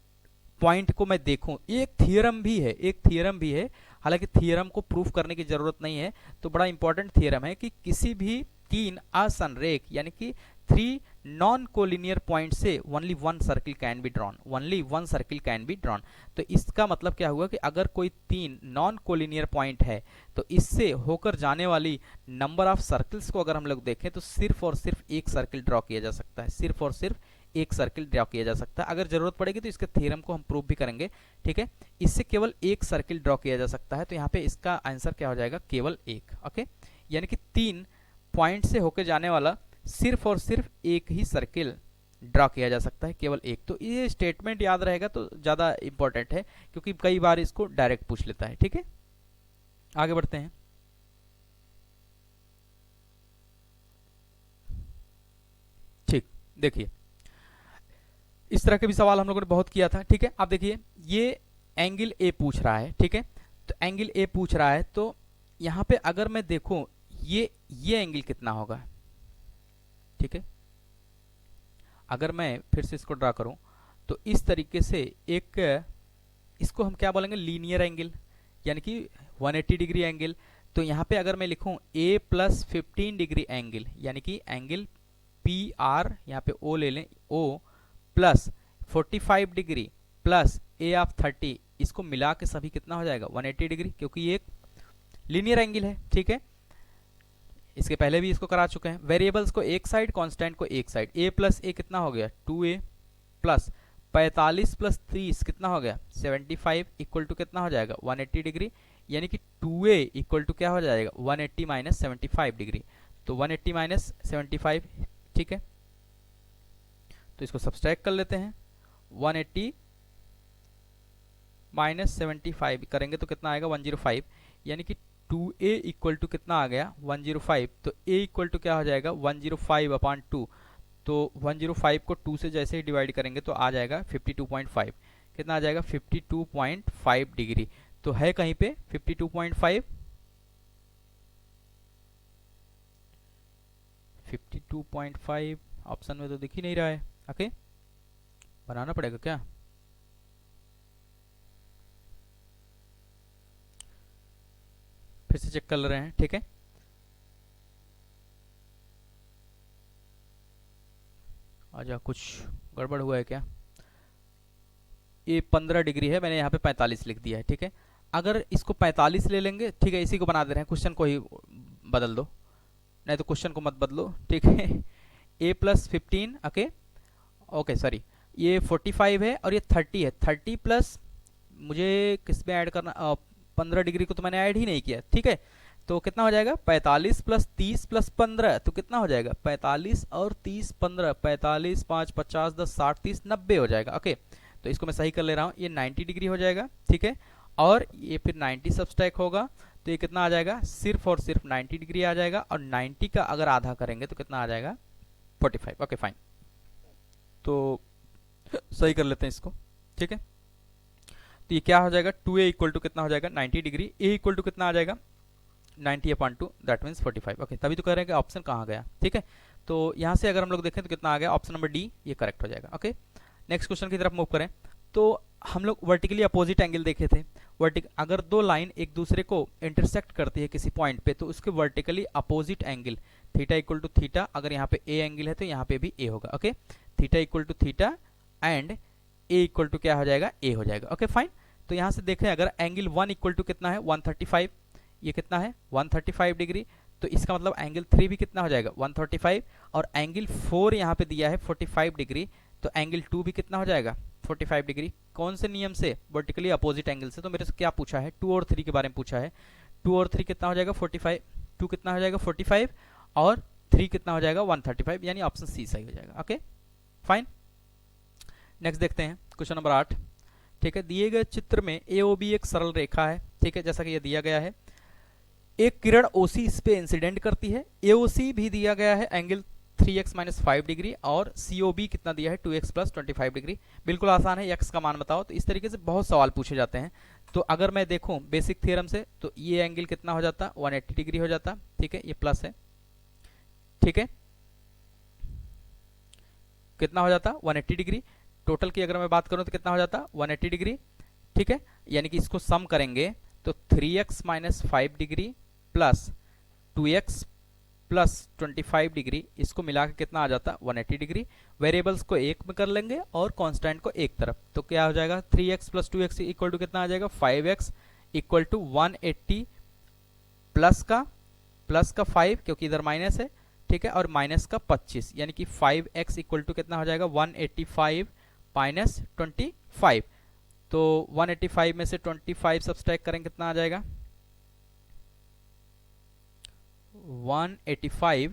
पॉइंट को मैं देखूं, एक थियरम भी है, एक थियरम भी है, हालांकि थियरम को प्रूफ करने की जरूरत नहीं है, तो बड़ा इंपॉर्टेंट थियरम है कि किसी भी 3 असंरेख यानी कि 3 नॉन कोलिनियर पॉइंट से only 1 circle can be drawn, only 1 circle can be drawn. तो इसका मतलब क्या हुआ कि अगर कोई 3 नॉन कोलिनियर पॉइंट है तो इससे होकर जाने वाली नंबर ऑफ सर्किल्स को अगर हम लोग देखें तो सिर्फ और सिर्फ एक सर्किल ड्रॉ किया जा सकता है, सिर्फ और सिर्फ एक सर्किल ड्रॉ किया जा सकता है। अगर जरूरत पड़ेगी तो इसके थ्योरम को हम प्रूव भी करेंगे, ठीक है। इससे केवल एक सर्किल ड्रॉ किया जा सकता है, तो यहाँ पे इसका आंसर क्या हो जाएगा, केवल एक, ओके। यानी कि 3 पॉइंट से होकर जाने वाला सिर्फ और सिर्फ एक ही सर्किल ड्रॉ किया जा सकता है, केवल एक। तो ये स्टेटमेंट याद रहेगा तो ज़्यादा इंपॉर्टेंट है, क्योंकि कई बार इसको डायरेक्ट पूछ लेता है, ठीक है। आगे बढ़ते हैं, ठीक, देखिए इस तरह के भी सवाल हम लोगों ने बहुत किया था, ठीक है। आप देखिए ये एंगल ए पूछ रहा है, ठीक है, तो एंगल ए पूछ रहा है, तो यहाँ पे अगर मैं देखूं ये एंगल कितना होगा, ठीक है। अगर मैं फिर से इसको ड्रा करूं तो इस तरीके से एक, इसको हम क्या बोलेंगे, लीनियर एंगल, यानी कि 180 डिग्री एंगल। तो यहाँ पे अगर मैं लिखूं a प्लस 15 डिग्री एंगल, यानी कि एंगल पी आर, यहाँ पे o ले लें, o plus 45 degree plus a of 30, इसको मिला के सभी कितना हो जाएगा, 180 डिग्री, क्योंकि ये एक लीनियर एंगल है, ठीक है। इसके पहले भी इसको करा चुके हैं। वेरिएबल्स को एक साइड, कांस्टेंट को एक साइड। a प्लस ए कितना हो गया, 2a प्लस 45 प्लस 30 कितना हो गया, 75 इक्वल टू कितना हो जाएगा, 180 डिग्री। यानी कि 2a इक्वल टू क्या हो जाएगा, 180 माइनस 75 डिग्री। तो 180 माइनस 75, ठीक है। तो इसको सब्सट्रैक्ट कर लेते हैं, 180 माइनस 75 करेंगे तो कितना आएगा, 105। यानी कि 2a इक्वल टू कितना आ गया, 105। तो a इक्वल टू क्या हो जाएगा, 105 अपॉन 2। तो 105 को 2 से जैसे ही डिवाइड करेंगे तो आ जाएगा 52.5, कितना आ जाएगा, 52.5 डिग्री। तो है कहीं पे 52.5, 52.5 ऑप्शन में तो दिख ही नहीं रहा है, ओके, बनाना पड़ेगा क्या, फिर से चेक कर रहे हैं, ठीक है। अच्छा कुछ गड़बड़ हुआ है क्या, ये 15 डिग्री है, मैंने यहाँ पे 45 लिख दिया है, ठीक है। अगर इसको 45 ले लेंगे, ठीक है, इसी को बना दे रहे हैं, क्वेश्चन को ही बदल दो, नहीं तो क्वेश्चन को मत बदलो, ठीक है। a plus 15, okay okay sorry, ये 45 है और ये 30 है, 30 प्लस मुझे किस में ऐड करना, 15 डिग्री को तो मैंने ऐड ही नहीं किया, ठीक है। तो कितना हो जाएगा, 45 प्लस 30 प्लस 15, तो कितना हो जाएगा, 45 और 30 15, 45 5 50 10 60 30 90 हो जाएगा, ओके। तो इसको मैं सही कर ले रहा हूँ, ये 90 डिग्री हो जाएगा, ठीक है। और ये फिर 90 सब्सट्रैक्ट होगा तो ये कितना आ जाएगा, सिर्फ और सिर्फ 90 डिग्री आ जाएगा, और 90 का अगर आधा करेंगे तो कितना आ जाएगा, 45। ओके फाइन, तो सही कर लेते हैं इसको, ठीक है। तो ये क्या हो जाएगा, 2a इक्वल टू कितना हो जाएगा, 90 डिग्री, a इक्वल टू कितना आ जाएगा, 90/2, दैट मीन्स 45। ओके, तभी तो कह रहे हैं कि ऑप्शन कहाँ गया, ठीक है। तो यहाँ से अगर हम लोग देखें तो कितना आ गया, ऑप्शन नंबर डी ये करेक्ट हो जाएगा। ओके, नेक्स्ट क्वेश्चन की तरफ मूव करें। तो हम लोग वर्टिकली अपोजिट एंगल देखे थे। अगर दो लाइन एक दूसरे को इंटरसेक्ट करती है किसी पॉइंट पे, तो उसके vertically opposite angle theta equal to theta, अगर यहाँ पे ए एंगल है तो यहाँ पे भी ए होगा। Okay, theta equal to theta and A equal to क्या हो जाएगा, ए हो जाएगा। ओके फाइन, तो यहाँ से देखें अगर एंगल 1 इक्वल टू कितना है, 135, ये कितना है 135 डिग्री, तो इसका मतलब एंगल 3 भी कितना हो जाएगा 135, और एंगल 4 यहाँ पे दिया है 45 डिग्री, तो एंगल 2 भी कितना हो जाएगा 45 डिग्री। कौन से नियम से, वर्टिकली अपोजिट एंगल से। तो मेरे से क्या पूछा है, 2 और 3 के बारे में पूछा है। 2 और 3 कितना हो जाएगा 45, 2 कितना हो जाएगा 45 और 3 कितना हो जाएगा 135, यानी ऑप्शन सी सही हो जाएगा। ओके फाइन, नेक्स्ट देखते हैं क्वेश्चन नंबर 8, ठीक है। दिए गए चित्र में AOB एक सरल रेखा है, ठीक है, जैसा कि ये दिया गया है। एक किरण OC इस पे इंसिडेंट करती है, AOC भी दिया गया है एंगल 3x - 5 डिग्री, और COB कितना दिया है 2x + 25 डिग्री। बिल्कुल आसान है, x का मान बताओ। तो इस तरीके से बहुत सवाल पूछे जाते हैं। तो अगर मैं देखूं बेसिक थ्योरम से, तो ये एंगल कितना हो जाता 180 डिग्री हो जाता, ठीक है, ये प्लस है, ठीक है, कितना हो जाता 180 डिग्री। टोटल की अगर मैं बात करूं तो कितना हो जाता 180 डिग्री, ठीक है, यानी कि इसको सम करेंगे तो 3x - 5 degree plus 2x plus 25 degree, इसको मिला के कितना आ जाता 180 डिग्री। वेरिएबल्स को एक में कर लेंगे और कांस्टेंट को एक तरफ, तो क्या हो जाएगा 3x + 2x इक्वल टू कितना आ जाएगा 5x इक्वल टू 180 प्लस का 5, क्योंकि इधर माइनस है, ठीक है, और माइनस का 25, यानी कि 5x इक्वल टू कितना हो जाएगा 185 माइनस 25। तो 185 में से 25 सब्सट्रैक्ट करेंगे कितना आ जाएगा 185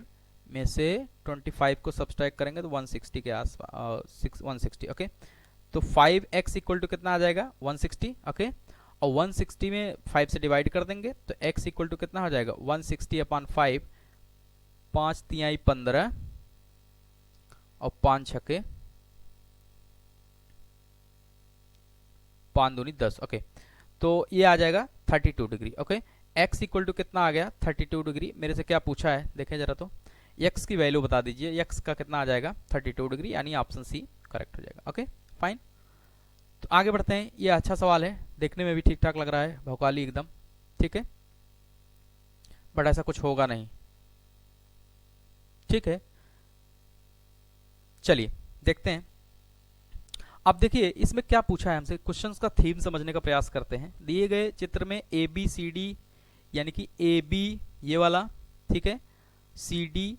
में से 25 को सब्सट्रैक्ट करेंगे तो 160 के आसपास 160। ओके, तो 5x इक्वल टू कितना आ जाएगा 160। ओके, और 160 में 5 से डिवाइड कर देंगे तो x इक्वल टू कितना हो जाएगा 160/5, 5 तिहाई 15 और 5 छक्के 5 दूनी 10। ओके, तो ये आ जाएगा 32 degree. Okay, x equal to कितना आ गया 32 डिग्री। मेरे से क्या पूछा है देखें जरा, तो x की वैल्यू बता दीजिए, x का कितना आ जाएगा 32 डिग्री, यानी ऑप्शन सी करेक्ट हो जाएगा। ओके फाइन, तो आगे बढ़ते हैं। ये अच्छा सवाल है, देखने में भी ठीक ठाक लग रहा है, भौकाली एकदम, ठीक है, बट ऐसा कुछ होगा नहीं, ठीक है। चलिए देखते हैं। अब देखिए इसमें क्या पूछा है हमसे, क्वेश्चंस का थीम समझने का प्रयास करते हैं। दिए गए चित्र में ABCD, यानी कि AB ये वाला, ठीक है, CD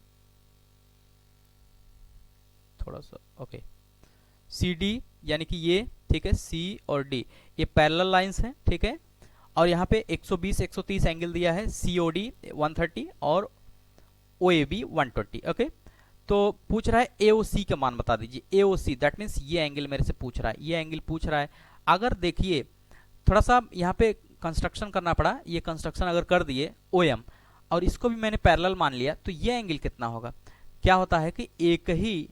थोड़ा सा, ओके, CD यानी कि ये, ठीक है, C और D ये पैरेलल लाइंस हैं, ठीक है, और यहाँ पे 120 130 एंगल दिया है, COD 130 और OAB 120। ओके, तो पूछ रहा है AOC का मान बता दीजिए। AOC दैट मीन्स ये एंगल मेरे से पूछ रहा है, ये एंगल पूछ रहा है। अगर देखिए थोड़ा सा यहाँ पे कंस्ट्रक्शन करना पड़ा, ये कंस्ट्रक्शन अगर कर दिए OM और इसको भी मैंने पैरेलल मान लिया, तो ये एंगल कितना होगा। क्या होता है कि एक ही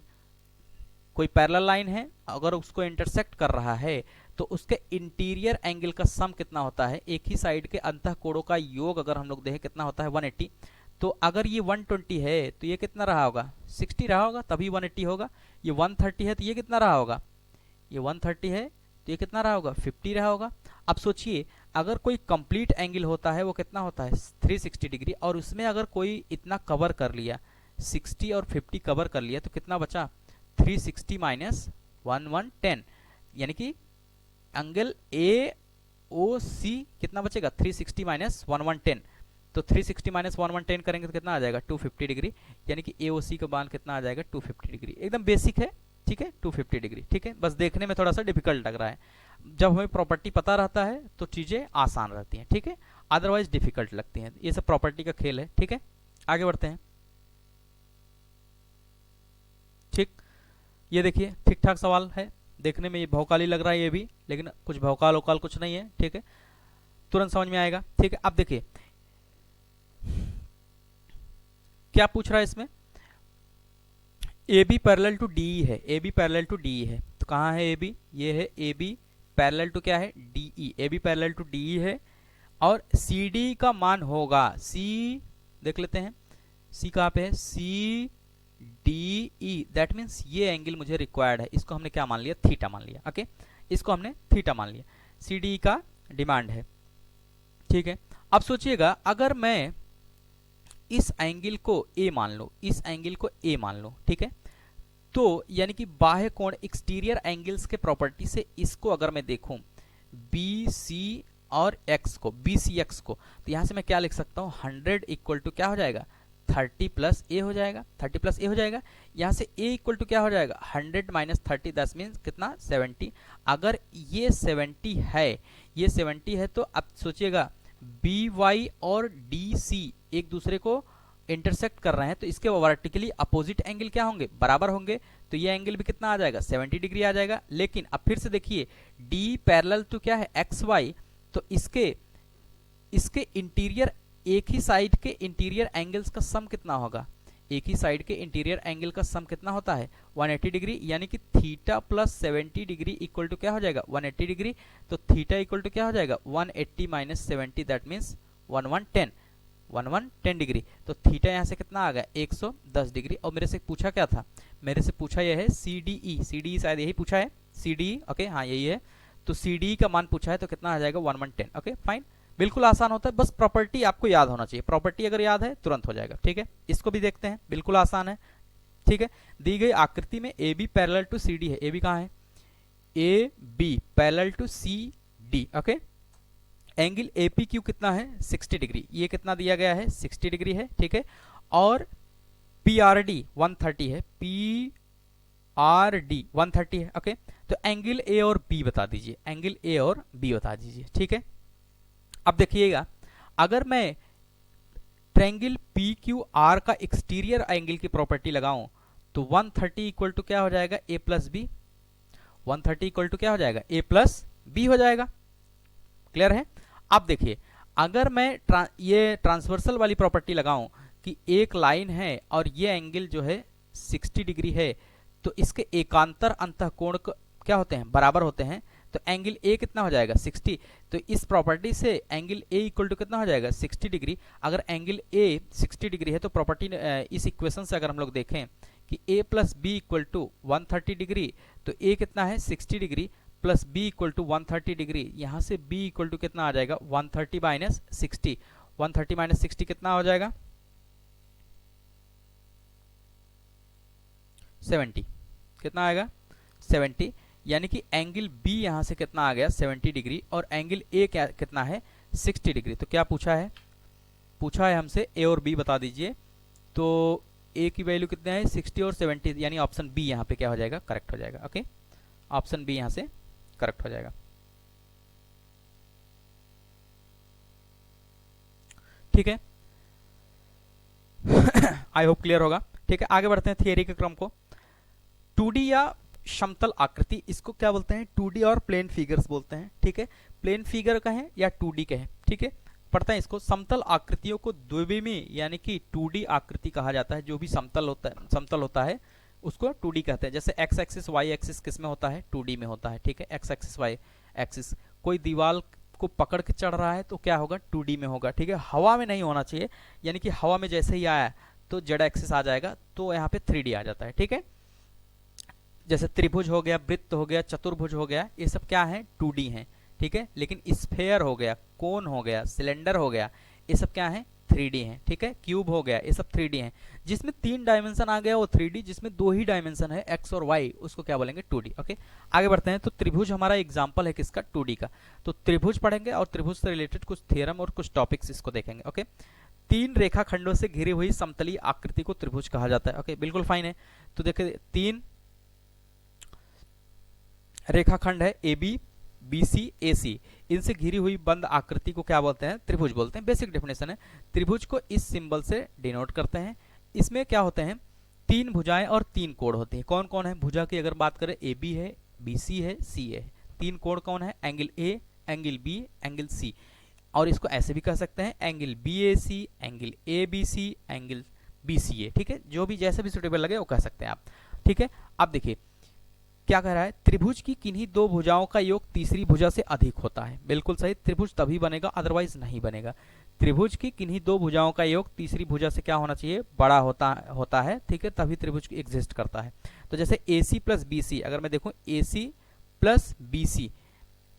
कोई पैरेलल लाइन है, अगर उसको इंटरसेक्ट कर रहा है तो उसके इंटीरियर एंगल का सम कितना होता है, एक ही साइड के अंतः कोणों का योग अगर हम लोग देखें कितना होता है 180। तो अगर ये 120 है तो ये कितना रहा होगा 60 रहा होगा, तभी 180 होगा। ये 130 है तो ये कितना रहा होगा, ये 130 है तो ये कितना रहा होगा 50 रहा होगा। अब सोचिए अगर कोई कंप्लीट एंगल होता है वो कितना होता है 360 डिग्री, और उसमें अगर कोई इतना कवर कर लिया 60 और 50 कवर कर लिया तो कितना बचा 360 माइनस 110, यानी कि एंगल AOC कितना बचेगा 360 माइनस 1110। तो 360 माइनस 1110 करेंगे तो कितना आ जाएगा 250 डिग्री, यानी कि AOC का मान कितना आ जाएगा 250 डिग्री। एकदम बेसिक है, ठीक है, 250 डिग्री, ठीक है, बस देखने में थोड़ा सा डिफिकल्ट लग रहा है। जब हमें प्रॉपर्टी पता रहता है तो चीजें आसान रहती हैं, ठीक है, अदरवाइज डिफिकल्ट लगती हैं। ये सब प्रॉपर्टी का खेल है, ठीक है। आगे बढ़ते हैं। ठीक, ये देखिए ठीक ठाक सवाल है, देखने में ये भौकाली लग रहा है ये भी, लेकिन कुछ भौकाल वोकाल कुछ नहीं है, ठीक है, तुरंत समझ में आएगा। ठीक है, अब देखिए क्या पूछ रहा है इसमें, A B parallel to D है, A B parallel to D है, तो कहाँ है ए बी, ये है ए बी पैरेलल टू क्या है, D E, A B parallel to D है, और सी डी का मान होगा, सी देख लेते हैं, सी कहाँ पे है, C D E, that means ये एंगल मुझे रिक्वायर्ड है, इसको हमने क्या मान लिया, थीटा मान लिया, ओके, इसको हमने थीटा मान लिया, सी डी का डिमांड है, ठीक है। अब सोचिएगा अगर मैं इस एंगल को ए मान लो, इस एंगल को ए मान लो, ठीक है, तो यानी कि बाह्य कोण एक्सटीरियर एंगल्स के प्रॉपर्टी से इसको अगर मैं देखूं बी सी और एक्स को, बी सी एक्स को, तो यहां से मैं क्या लिख सकता हूं, 100 इक्वल टू क्या हो जाएगा, 30 प्लस ए हो जाएगा, 30 प्लस ए हो जाएगा, यहां से ए इक्वल टू क्या हो जाएगा, 100 माइनस 30, दैट मीन्स कितना, 70। अगर ये 70 है, ये 70 है, तो अब सोचिएगा बी वाई और डी सी एक दूसरे को इंटरसेक्ट कर रहे हैं, तो इसके वर्टिकली अपोजिट एंगल क्या होंगे, बराबर होंगे, तो ये एंगल भी कितना आ जाएगा, 70 डिग्री आ जाएगा। लेकिन अब फिर से देखिए डी पैरेलल टू क्या है, एक्स वाई, तो इसके इंटीरियर, एक ही साइड के इंटीरियर एंगल्स का सम कितना होगा, एक ही साइड के इंटीरियर एंगल का सम कितना होता है, 180 डिग्री, यानी कि theta plus 70 degree equal to क्या हो जाएगा, 180 डिग्री, तो थीटा इक्वल टू क्या हो जाएगा, 180 माइनस 70, दैट मीन्स 1110 डिग्री, तो थीटा यहाँ से कितना आ गया, 110 डिग्री। और मेरे से पूछा क्या था, मेरे से पूछा यह है सी डी ई, सी डी ई शायद यही पूछा है, सी डी ई, ओके हाँ यही है, तो सी डी ई का मान पूछा है, तो कितना आ जाएगा, 1110, ओके फाइन, बिल्कुल आसान होता है, बस प्रॉपर्टी आपको याद होना चाहिए, प्रॉपर्टी अगर याद है तुरंत हो जाएगा, ठीक है। इसको भी देखते हैं, बिल्कुल आसान है, ठीक है। दी गई आकृति में A B parallel to C D है, ए बी कहाँ है, A B parallel to C D, okay, angle A P Q कितना है, 60 डिग्री, ये कितना दिया गया है, 60 डिग्री है, ठीक है, और पी आर डी 130 है, पी आर डी 130 है, ओके, तो एंगल ए और बी बता दीजिए, एंगल ए और बी बता दीजिए, ठीक है। अब देखिएगा अगर मैं ट्रायंगल पी क्यू आर का एक्सटीरियर एंगल की प्रॉपर्टी लगाऊं, तो 130 इक्वल टू क्या हो जाएगा, ए प्लस बी, 130 इक्वल टू क्या हो जाएगा, ए प्लस बी हो जाएगा, क्लियर है। अब देखिए अगर मैं ये ट्रांसवर्सल वाली प्रॉपर्टी लगाऊं कि एक लाइन है और ये एंगल जो है 60 डिग्री है, तो इसके एकांतर अंतःकोण क्या होते हैं, बराबर होते हैं, तो एंगल ए कितना हो जाएगा, 60, तो इस प्रॉपर्टी से एंगल ए इक्वल टू कितना हो जाएगा, 60 डिग्री। अगर एंगल ए 60 डिग्री है तो प्रॉपर्टी इस इक्वेशन से अगर हम लोग देखें कि A plus B equal to 130 degree, तो ए कितना है 60 degree plus B equal to 130 degree, यहाँ से बी इक्वल टू कितना आ जाएगा, 130 माइनस 60, 130 माइनस 60 कितना हो जाएगा, 70, कितना आएगा, 70, यानी कि एंगल बी यहाँ से कितना आ गया, 70 डिग्री, और एंगल ए क्या कितना है, 60 डिग्री। तो क्या पूछा है, पूछा है हमसे ए और बी बता दीजिए, तो ए की वैल्यू कितना है, 60 और 70, यानी ऑप्शन बी यहाँ पे क्या हो जाएगा, करेक्ट हो जाएगा, ओके, ऑप्शन बी यहाँ से करेक्ट हो जाएगा, ठीक है। आई होप क्लियर होगा, ठीक है। आगे बढ़ते हैं थियरी के क्रम को। 2D या समतल आकृति, इसको क्या बोलते हैं, 2D और प्लेन फिगर्स बोलते हैं, ठीक है, प्लेन फिगर कहें या 2D कहें, ठीक है। पढ़ते हैं इसको। समतल आकृतियों को द्विविमीय यानी कि 2D आकृति कहा जाता है, जो भी समतल होता है उसको 2D कहते हैं। जैसे एक्स एक्सिस वाई एक्सिस किस में होता है, 2D में होता है, ठीक है, एक्स एक्सिस वाई एक्सिस। कोई दीवार को पकड़ के चढ़ रहा है तो क्या होगा, 2D में होगा, ठीक है। हवा में नहीं होना चाहिए, यानी कि हवा में जैसे ही आया तो जेड एक्सिस आ जाएगा, तो यहाँ पे 3D आ जाता है, ठीक है। जैसे त्रिभुज हो गया, वृत्त हो गया, चतुर्भुज हो गया, ये सब क्या है, 2D है, ठीक है। लेकिन स्फेयर हो गया, कोन हो गया, सिलेंडर हो गया, ये सब क्या है, 3D है, ठीक है। क्यूब हो गया, ये सब 3D है। जिसमें 3 डायमेंशन आ गया वो 3D, जिसमें 2 ही डायमेंशन है एक्स और वाई, उसको क्या बोलेंगे, 2D, ओके। आगे बढ़ते हैं। तो त्रिभुज हमारा एग्जाम्पल है किसका, 2D का। तो त्रिभुज पढ़ेंगे और त्रिभुज से रिलेटेड कुछ थ्योरम और कुछ टॉपिक्स इसको देखेंगे, ओके। 3 रेखाखंडों से घिरी हुई समतलीय आकृति को त्रिभुज कहा जाता है, ओके, बिल्कुल फाइन है। तो देखिए 3 रेखाखंड है ए बी, बी सी, ए सी, इनसे घिरी हुई बंद आकृति को क्या बोलते हैं, त्रिभुज बोलते हैं। बेसिक डेफिनेशन है। त्रिभुज को इस सिंबल से डिनोट करते हैं। इसमें क्या होते हैं, 3 भुजाएं और 3 कोण होते हैं। कौन कौन है, भुजा की अगर बात करें, ए बी है, बी सी है, सी है। 3 कोण कौन है, angle A, angle B, angle C. और इसको ऐसे भी कह सकते हैं, angle B A C, angle A B C, angle BCA, ठीक है, जो भी जैसे भी सुटेबल लगे वो कह सकते हैं आप, ठीक है। अब देखिए क्या कह रहा है, त्रिभुज की किन्हीं दो भुजाओं का योग तीसरी भुजा से अधिक होता है। बिल्कुल सही, त्रिभुज तभी बनेगा, अदरवाइज नहीं बनेगा। त्रिभुज की किन्हीं दो भुजाओं का योग तीसरी भुजा से क्या होना चाहिए, बड़ा होता है, ठीक है, तभी त्रिभुज एग्जिस्ट करता है। तो जैसे AC प्लस BC, अगर मैं देखूं AC प्लस BC,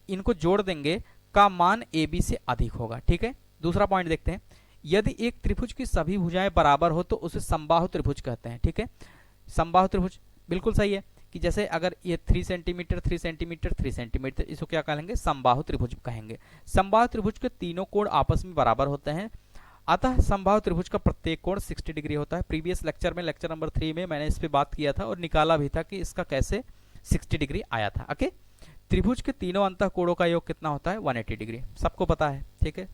इनको जोड़ देंगे का मान AB से अधिक होगा, ठीक है। दूसरा पॉइंट देखते हैं, यदि एक त्रिभुज की सभी भुजाएं बराबर हो तो उसे समबाहु त्रिभुज कहते हैं, ठीक है। समबाहु त्रिभुज बिल्कुल सही है कि जैसे अगर ये 3 सेंटीमीटर 3 सेंटीमीटर 3 सेंटीमीटर, इसको क्या कहेंगे, समबाहु त्रिभुज कहेंगे। समबाहु त्रिभुज के तीनों कोण आपस में बराबर होते हैं, अतः समबाहु त्रिभुज का प्रत्येक कोण 60 डिग्री होता है। प्रीवियस लेक्चर में, लेक्चर नंबर 3 में मैंने इस पे बात किया था और निकाला भी था कि इसका कैसे 60 डिग्री आया था। ओके, त्रिभुज के तीनों अंतः कोणों का योग कितना होता है, 180 डिग्री, सबको पता है, ठीक है।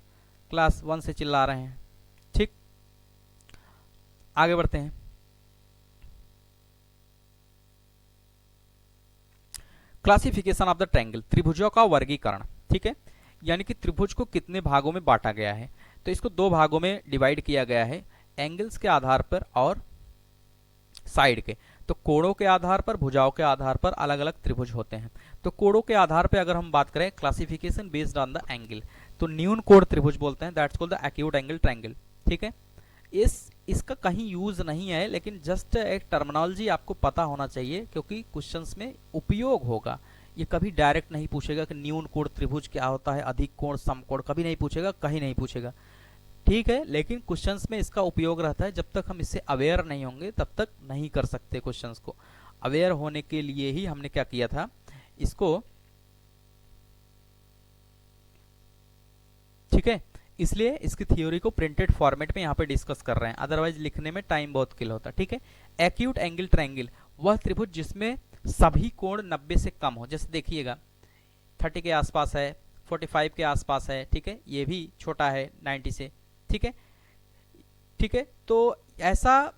क्लास 1 से चिल्ला रहे हैं, ठीक। आगे बढ़ते हैं, क्लासिफिकेशन ऑफ द ट्रायंगल, त्रिभुजों का वर्गीकरण, ठीक है, यानी कि त्रिभुज को कितने भागों में बांटा गया है। तो इसको दो भागों में डिवाइड किया गया है, एंगल्स के आधार पर और साइड के। तो कोणों के आधार पर, भुजाओं के आधार पर अलग अलग त्रिभुज होते हैं। तो कोणों के आधार पर अगर हम बात करें, classification based on the angle, तो न्यून कोण त्रिभुज बोलते हैं, that's called the acute angle triangle, ठीक है। इसका कहीं यूज नहीं है, लेकिन जस्ट एक टर्मिनोलॉजी आपको पता होना चाहिए, क्योंकि क्वेश्चंस में उपयोग होगा। ये कभी डायरेक्ट नहीं पूछेगा कि न्यून कोण त्रिभुज क्या होता है, अधिक कोण, समकोण, कभी नहीं पूछेगा, कहीं नहीं पूछेगा, ठीक है। लेकिन क्वेश्चंस में इसका उपयोग रहता है, जब तक हम इससे अवेयर नहीं होंगे तब तक नहीं कर सकते क्वेश्चंस को। अवेयर होने के लिए ही हमने क्या किया था, इसको, ठीक है, इसलिए इसकी थ्योरी को प्रिंटेड फॉर्मेट में यहाँ पे डिस्कस कर रहे हैं, अदरवाइज लिखने में टाइम बहुत किल होता है, ठीक है। एक्यूट एंगल ट्रायंगल, वह त्रिभुज जिसमें सभी कोण 90 से कम हो, जैसे देखिएगा 30 के आसपास है, 45 के आसपास है, ठीक है, ये भी छोटा है 90 से, ठीक है, ठीक है। तो ऐसा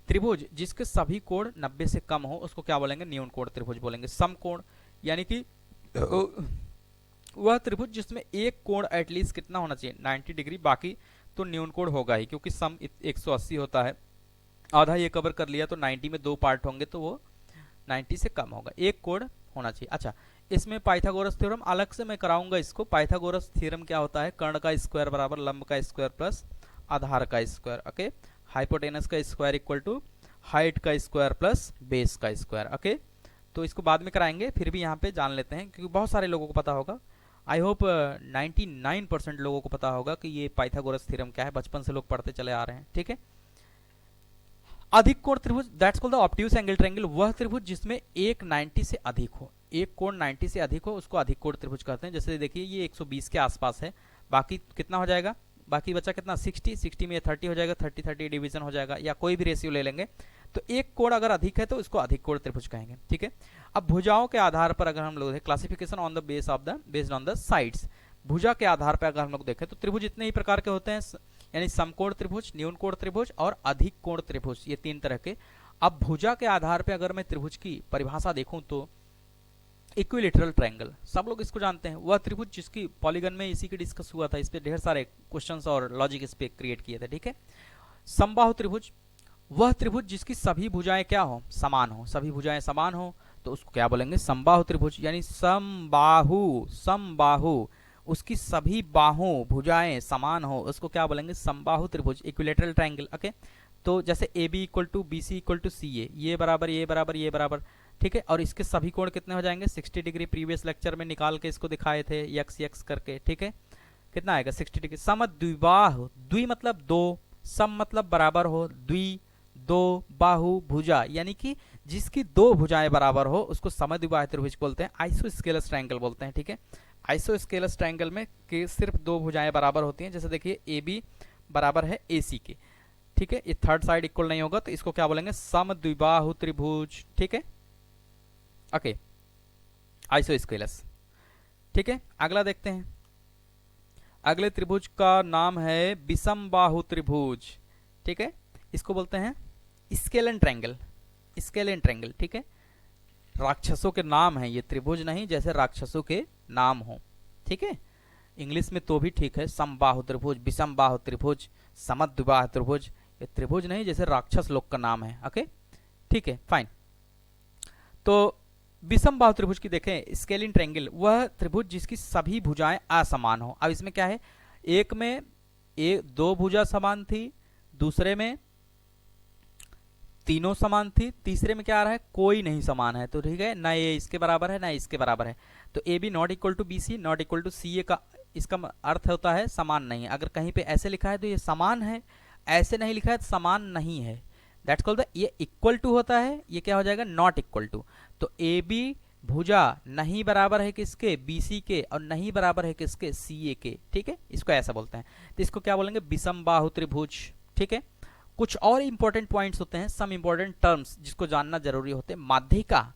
त्रिभुज जिसके सभी कोण 90 से कम हो उसको क्या बोलेंगे, न्यून कोण त्रिभुज बोलेंगे। समकोण यानी कि वह त्रिभुज जिसमें एक कोण एटलीस्ट कितना होना चाहिए, 90 डिग्री, बाकी तो न्यून कोण होगा ही, क्योंकि सम 180 होता है, आधा ये कवर कर लिया तो 90 में दो पार्ट होंगे तो वो 90 से कम होगा, एक कोण होना चाहिए। अच्छा, इसमें पाइथागोरस थ्योरम अलग से मैं कराऊंगा इसको। पाइथागोरस थ्योरम क्या होता है, कर्ण का स्क्वायर बराबर लंब का स्क्वायर प्लस आधार का स्क्वायर, ओके। हाइपोटेनस का स्क्वायर इक्वल टू हाइट का स्क्वायर प्लस बेस का स्क्वायर, ओके। तो इसको बाद में कराएंगे, फिर भी यहाँ पे जान लेते हैं, क्योंकि बहुत सारे लोगों को पता होगा। आई होप 99% लोगों को पता होगा कि ये पाइथागोरस थ्योरम क्या है, बचपन से लोग पढ़ते चले आ रहे हैं, ठीक है। अधिक कोण त्रिभुज, that's called the obtuse angle triangle, वह त्रिभुज जिसमें एक 90 से अधिक हो, एक कोण 90 से अधिक हो उसको अधिक कोण त्रिभुज कहते हैं। जैसे देखिए ये 120 के आसपास है, बाकी कितना हो जाएगा, बाकी बचा कितना 60 में 30 हो जाएगा, 30 डिवीजन हो जाएगा, या कोई भी रेशियो ले लेंगे। तो एक कोण अगर अधिक है तो इसको अधिक कोण त्रिभुज कहेंगे, ठीक है। अब भुजाओं के आधार पर अगर हम लोग classification on the based on the sides, भुजा के आधार पर अगर हम लोग देखें तो त्रिभुज इतने ही प्रकार के होते हैं, यानी समकोण त्रिभुज, न्यून कोण त्रिभुज और अधिक कोण त्रिभुज, ये तीन तरह के। अब भुजा के आधार पर अगर मैं त्रिभुज की परिभाषा देखूं तो इक्विलेटरल ट्रायंगल, सब लोग इसको जानते हैं, वह त्रिभुज जिसकी पॉलीगन में इसी के डिस्कस हुआ था, इस पे ढेर सारे क्वेश्चंस और लॉजिक इस पे क्रिएट किए थे, ठीक है। समबाहु त्रिभुज, वह त्रिभुज जिसकी सभी भुजाएं क्या हो, समान हो, सभी भुजाएं समान हो तो उसको क्या बोलेंगे, समबाहु त्रिभुज, यानी समबाहु उसकी सभी बाहों भुजाएं समान हो उसको क्या बोलेंगे, समबाहु त्रिभुज, इक्विलेटरल ट्रायंगल, ओके। तो जैसे AB equal to BC equal to CA, ये बराबर ये बराबर ये बराबर, ठीक है, और इसके सभी कोण कितने हो जाएंगे, 60 डिग्री। प्रीवियस लेक्चर में निकाल के इसको दिखाए थे x करके, ठीक है, कितना आएगा 60 डिग्री। समद्विबाहु, द्वि मतलब दो, सम मतलब बराबर हो, द्वि दो, बाहु भुजा, यानी कि जिसकी दो भुजाएं बराबर हो उसको समद्विबाहु त्रिभुज बोलते हैं, आइसोस्केलस ट्रायंगल बोलते हैं, ठीक है। आइसोस्केलस ट्रायंगल में के सिर्फ दो भुजाएं बराबर होती हैं, जैसे देखिए AB बराबर है AC के, ठीक है, ये थर्ड साइड इक्वल नहीं होगा तो इसको क्या बोलेंगे, समद्विबाहु त्रिभुज, ठीक है, ओके, आइसोस्केलस, ठीक है। अगला देखते हैं, अगले त्रिभुज का नाम है विषमबाहु त्रिभुज, ठीक है, इसको बोलते हैं स्केलन ट्रायंगल, स्केलन ट्रायंगल, ठीक है। राक्षसों के नाम है ये त्रिभुज, नहीं जैसे राक्षसों के नाम हो, ठीक है, इंग्लिश में तो भी ठीक है, समबाहु त्रिभुज, विषमबाहु त्रिभुज, समद्विबाहु त्रिभुज, ये त्रिभुज नहीं, जैसे राक्षस लोग का नाम है। ओके ठीक है फाइन। तो विषम बाहु त्रिभुज की देखें, स्केलिन ट्रायंगल, वह त्रिभुज जिसकी सभी भुजाएं असमान हो। अब इसमें क्या है, एक में दो भुजा समान थी, दूसरे में तीनों समान थी, तीसरे में क्या आ रहा है, कोई नहीं समान है। तो ठीक है, ना ये इसके बराबर है ना इसके बराबर है। तो A B not equal to B C not equal to C A का इसका अर्थ होता है समान नहीं। अगर कहीं पे ऐसे लिखा है तो ये समान है, ऐसे नहीं लिखा है तो समान नहीं है। दैट्स कॉल्ड द, ये इक्वल टू होता है, ये क्या हो जाएगा, नॉट इक्वल टू। तो ए बी भुजा नहीं बराबर है किसके, बी सी के, और नहीं बराबर है किसके, सी ए के। ठीक है, इसको ऐसा बोलते हैं। तो इसको क्या बोलेंगे, विषम बाहु त्रिभुज। ठीक है, कुछ और इंपॉर्टेंट पॉइंट्स होते हैं, सम इंपॉर्टेंट टर्म्स जिसको जानना जरूरी होते हैं। माध्यिका,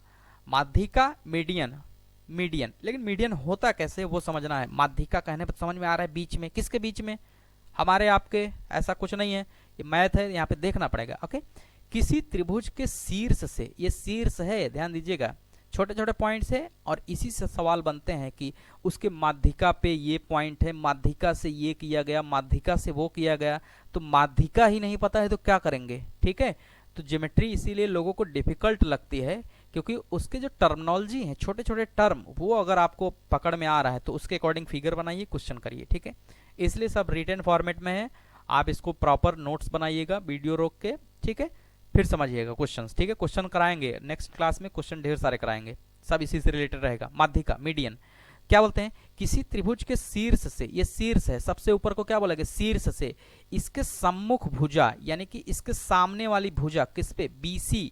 माध्यिका, मीडियन, मीडियन, लेकिन मीडियन होता कैसे वो समझना है। माध्यिका कहने पर समझ में आ रहा है बीच में, किसके बीच में, हमारे आपके, ऐसा कुछ नहीं है, ये मैथ है, यहाँ पे देखना पड़ेगा। ओके, किसी त्रिभुज के शीर्ष से, ये शीर्ष है, ध्यान दीजिएगा, छोटे छोटे पॉइंट्स है, और इसी से सवाल बनते हैं कि उसके माध्यिका पे ये पॉइंट है, माध्यिका से ये किया गया, माध्यिका से वो किया गया। तो माध्यिका ही नहीं पता है तो क्या करेंगे। ठीक है, तो ज्योमेट्री इसीलिए लोगों को डिफिकल्ट लगती है, क्योंकि उसके जो टर्मिनोलॉजी है, छोटे छोटे टर्म, वो अगर आपको पकड़ में आ रहा है तो उसके अकॉर्डिंग फिगर बनाइए, क्वेश्चन करिए। ठीक है, इसलिए सब रिटन फॉर्मेट में है, आप इसको प्रॉपर नोट्स बनाइएगा वीडियो रोक के। ठीक है, फिर समझिएगा क्वेश्चंस। ठीक है, क्वेश्चन कराएंगे नेक्स्ट क्लास में, क्वेश्चन ढेर सारे कराएंगे, सब इसी से रिलेटेड रहेगा। माध्यिका, मीडियन क्या बोलते हैं, किसी त्रिभुज के शीर्ष से, ये शीर्ष है, सबसे ऊपर को क्या बोलेंगे, शीर्ष से, इसके सम्मुख भुजा, यानी कि इसके सामने वाली भुजा, किस पे, बीसी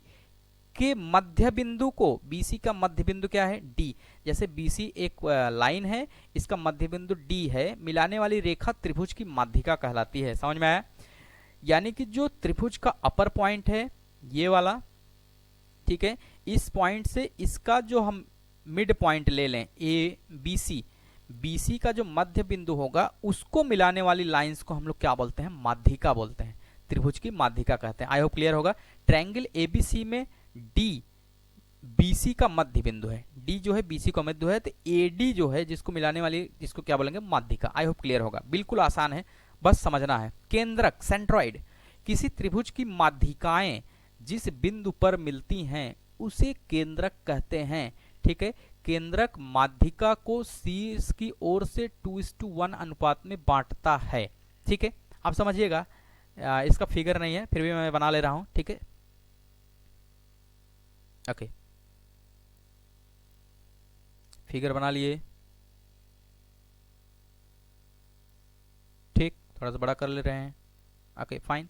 के मध्य बिंदु को, बीसी का मध्य बिंदु क्या है, डी। जैसे बीसी एक लाइन है, इसका मध्य बिंदु डी है, मिलाने वाली रेखा त्रिभुज की माध्यिका कहलाती है। समझ में आया, यानी कि जो त्रिभुज का अपर पॉइंट है ये वाला, ठीक है, इस पॉइंट से इसका जो हम मिड पॉइंट ले लें, ए बी सी, बीसी का जो मध्य बिंदु होगा उसको मिलाने वाली लाइंस को हम लोग क्या बोलते हैं, माध्यिका बोलते हैं, त्रिभुज की माध्यिका कहते हैं। आई होप क्लियर होगा। ट्रायंगल एबीसी में डी बीसी का मध्य बिंदु है, डी जो है बीसी का मध्य है, तो एडी जो है जिसको मिलाने वाली, जिसको क्या बोलेंगे, माध्यिका। आई होप क्लियर होगा, बिल्कुल आसान है, बस समझना है। केंद्रक, सेंट्रॉइड, किसी त्रिभुज की माध्यिकाएं जिस बिंदु पर मिलती हैं उसे केंद्रक कहते हैं। ठीक है, केंद्रक माध्यिका को शीर्ष की ओर से 2:1 अनुपात में बांटता है। ठीक है, आप समझिएगा, इसका फिगर नहीं है फिर भी मैं बना ले रहा हूं। ठीक है, ओके, फिगर बना लिए, ठीक, थोड़ा सा बड़ा कर ले रहे हैं। ओके फाइन,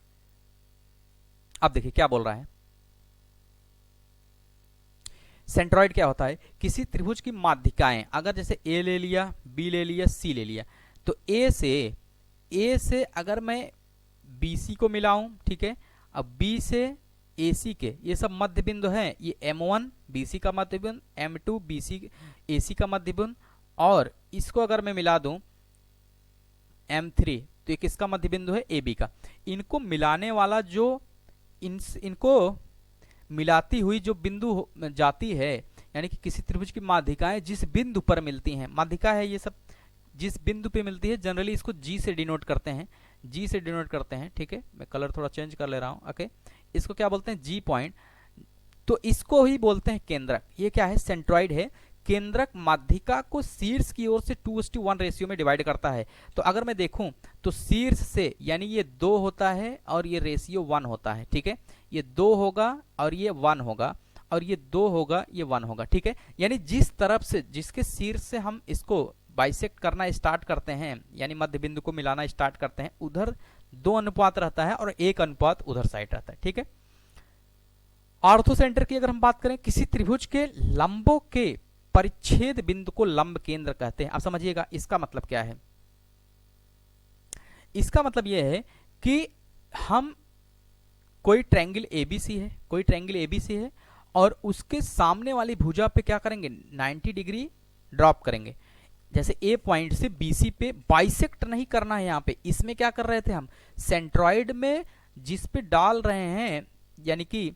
अब देखिए क्या बोल रहा है। सेंट्रॉइड क्या होता है, किसी त्रिभुज की माध्यिकाएं, अगर जैसे ए ले लिया, बी ले लिया, सी ले लिया, तो ए से अगर मैं बीसी को मिलाऊं, ठीक है, अब बी से एसी के, ये सब मध्य बिंदु हैं, ये M1 बीसी का मध्य बिंदु, M2 बीसी एसी का मध्य बिंदु, और इसको अगर मैं मिला दूं M3, तो ये किसका मध्य बिंदु है, AB का। इनको मिलाने वाला जो इनको मिलाती हुई जो बिंदु जाती है, यानी कि किसी त्रिभुज की माध्यिकाएं जिस बिंदु पर मिलती हैं, माध्यिका है ये सब, जिस बिंदु पे मिलती है, जनरली इसको जी से डिनोट करते हैं, जी से डिनोट करते हैं। ठीक है, मैं कलर थोड़ा चेंज कर ले रहा हूं। ओके, इसको क्या बोलते हैं, जी पॉइंट, तो इसको ही बोलते हैं केंद्रक। ये क्या है, सेंट्रॉइड है। केंद्रक माध्यिका को शीर्ष की ओर से 2:1 रेशियो में डिवाइड करता है। तो अगर मैं देखूं तो शीर्ष से, यानी ये 2 होता है और ये रेशियो 1 होता है। ठीक है, ये 2 होगा और ये 1 होगा, और ये 2 होगा, ये 1 होगा। ठीक है, यानी जिस तरफ से, जिसके शीर्ष से हम इसको बाइसेक्ट करना स्टार्ट करते हैं, यानी मध्य बिंदु को मिलाना स्टार्ट करते हैं, उधर 2 अनुपात रहता है और 1 अनुपात उधर साइड रहता है। ठीक है, ऑर्थोसेंटर की अगर हम बात करें, किसी त्रिभुज के लंबों के परिच्छेद बिंदु को लंब केंद्र कहते हैं। आप समझिएगा इसका मतलब क्या है, इसका मतलब यह है कि हम कोई ट्रायंगल एबीसी है, कोई ट्रायंगल एबीसी है, और उसके सामने वाली भुजा पे क्या करेंगे, 90 डिग्री ड्रॉप करेंगे। जैसे ए पॉइंट से बीसी पे बाइसेक्ट नहीं करना है, यहाँ पे इसमें क्या कर रहे थे हम, सेंट्रॉइड में जिस पे डाल रहे हैं, यानी कि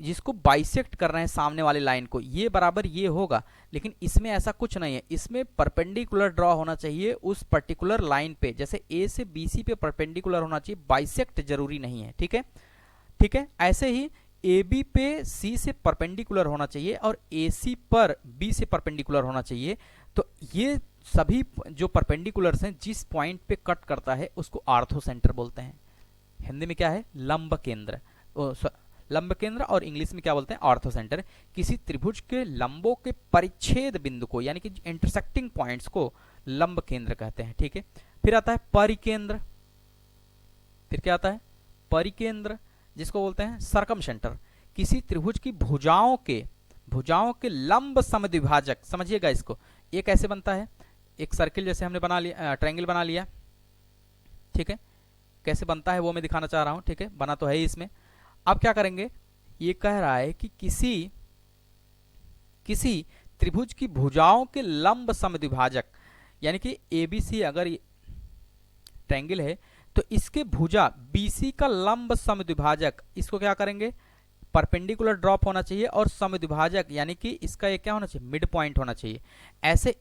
जिसको बाइसेक्ट कर रहे हैं सामने वाली लाइन को, ये बराबर ये होगा, लेकिन इसमें ऐसा कुछ नहीं है। इसमें परपेंडिकुलर ड्रॉ होना चाहिए उस पर्टिकुलर लाइन पे, जैसे ए से बी सी पे परपेंडिकुलर होना चाहिए, बाइसेक्ट जरूरी नहीं है। ठीक है, ठीक है। ऐसे ही ए बी पे सी से परपेंडिकुलर होना चाहिए और ए सी पर बी से परपेंडिकुलर होना चाहिए। तो ये सभी जो परपेंडिकुलर्स हैं जिस पॉइंट पे कट करता है उसको आर्थो सेंटर बोलते हैं। हिंदी में क्या है, लंब केंद्र, लंब केंद्र, और इंग्लिश में क्या बोलते हैं, ऑर्थो सेंटर। किसी त्रिभुज के लंबों के परिच्छेद बिंदु को, यानी कि इंटरसेक्टिंग पॉइंट्स को लंब केंद्र कहते हैं। ठीक है, फिर आता है परिकेंद्र। फिर क्या आता है, परिकेंद्र, जिसको बोलते हैं सरकम सेंटर। किसी त्रिभुज की भुजाओं के लंब समद्विभाजक, समझिएगा इसको, ये कैसे बनता है, एक सर्किल जैसे हमने बना लिया, ट्रायंगल बना लिया। ठीक है, कैसे बनता है वो मैं दिखाना चाह रहा हूं। ठीक है, बना तो है ही इसमें। अब क्या करेंगे, ये कह रहा है कि किसी त्रिभुज की भुजाओं के लंब समद्विभाजक, यानी कि एबीसी अगर ट्रायंगल है तो इसके भुजा बीसी का लंब समद्विभाजक, इसको क्या करेंगे, परपेंडिकुलर ड्रॉप होना चाहिए और समद्विभाजक, यानी कि इसका ये क्या होना चाहिए, मिड पॉइंट होना चाहिए। ऐसे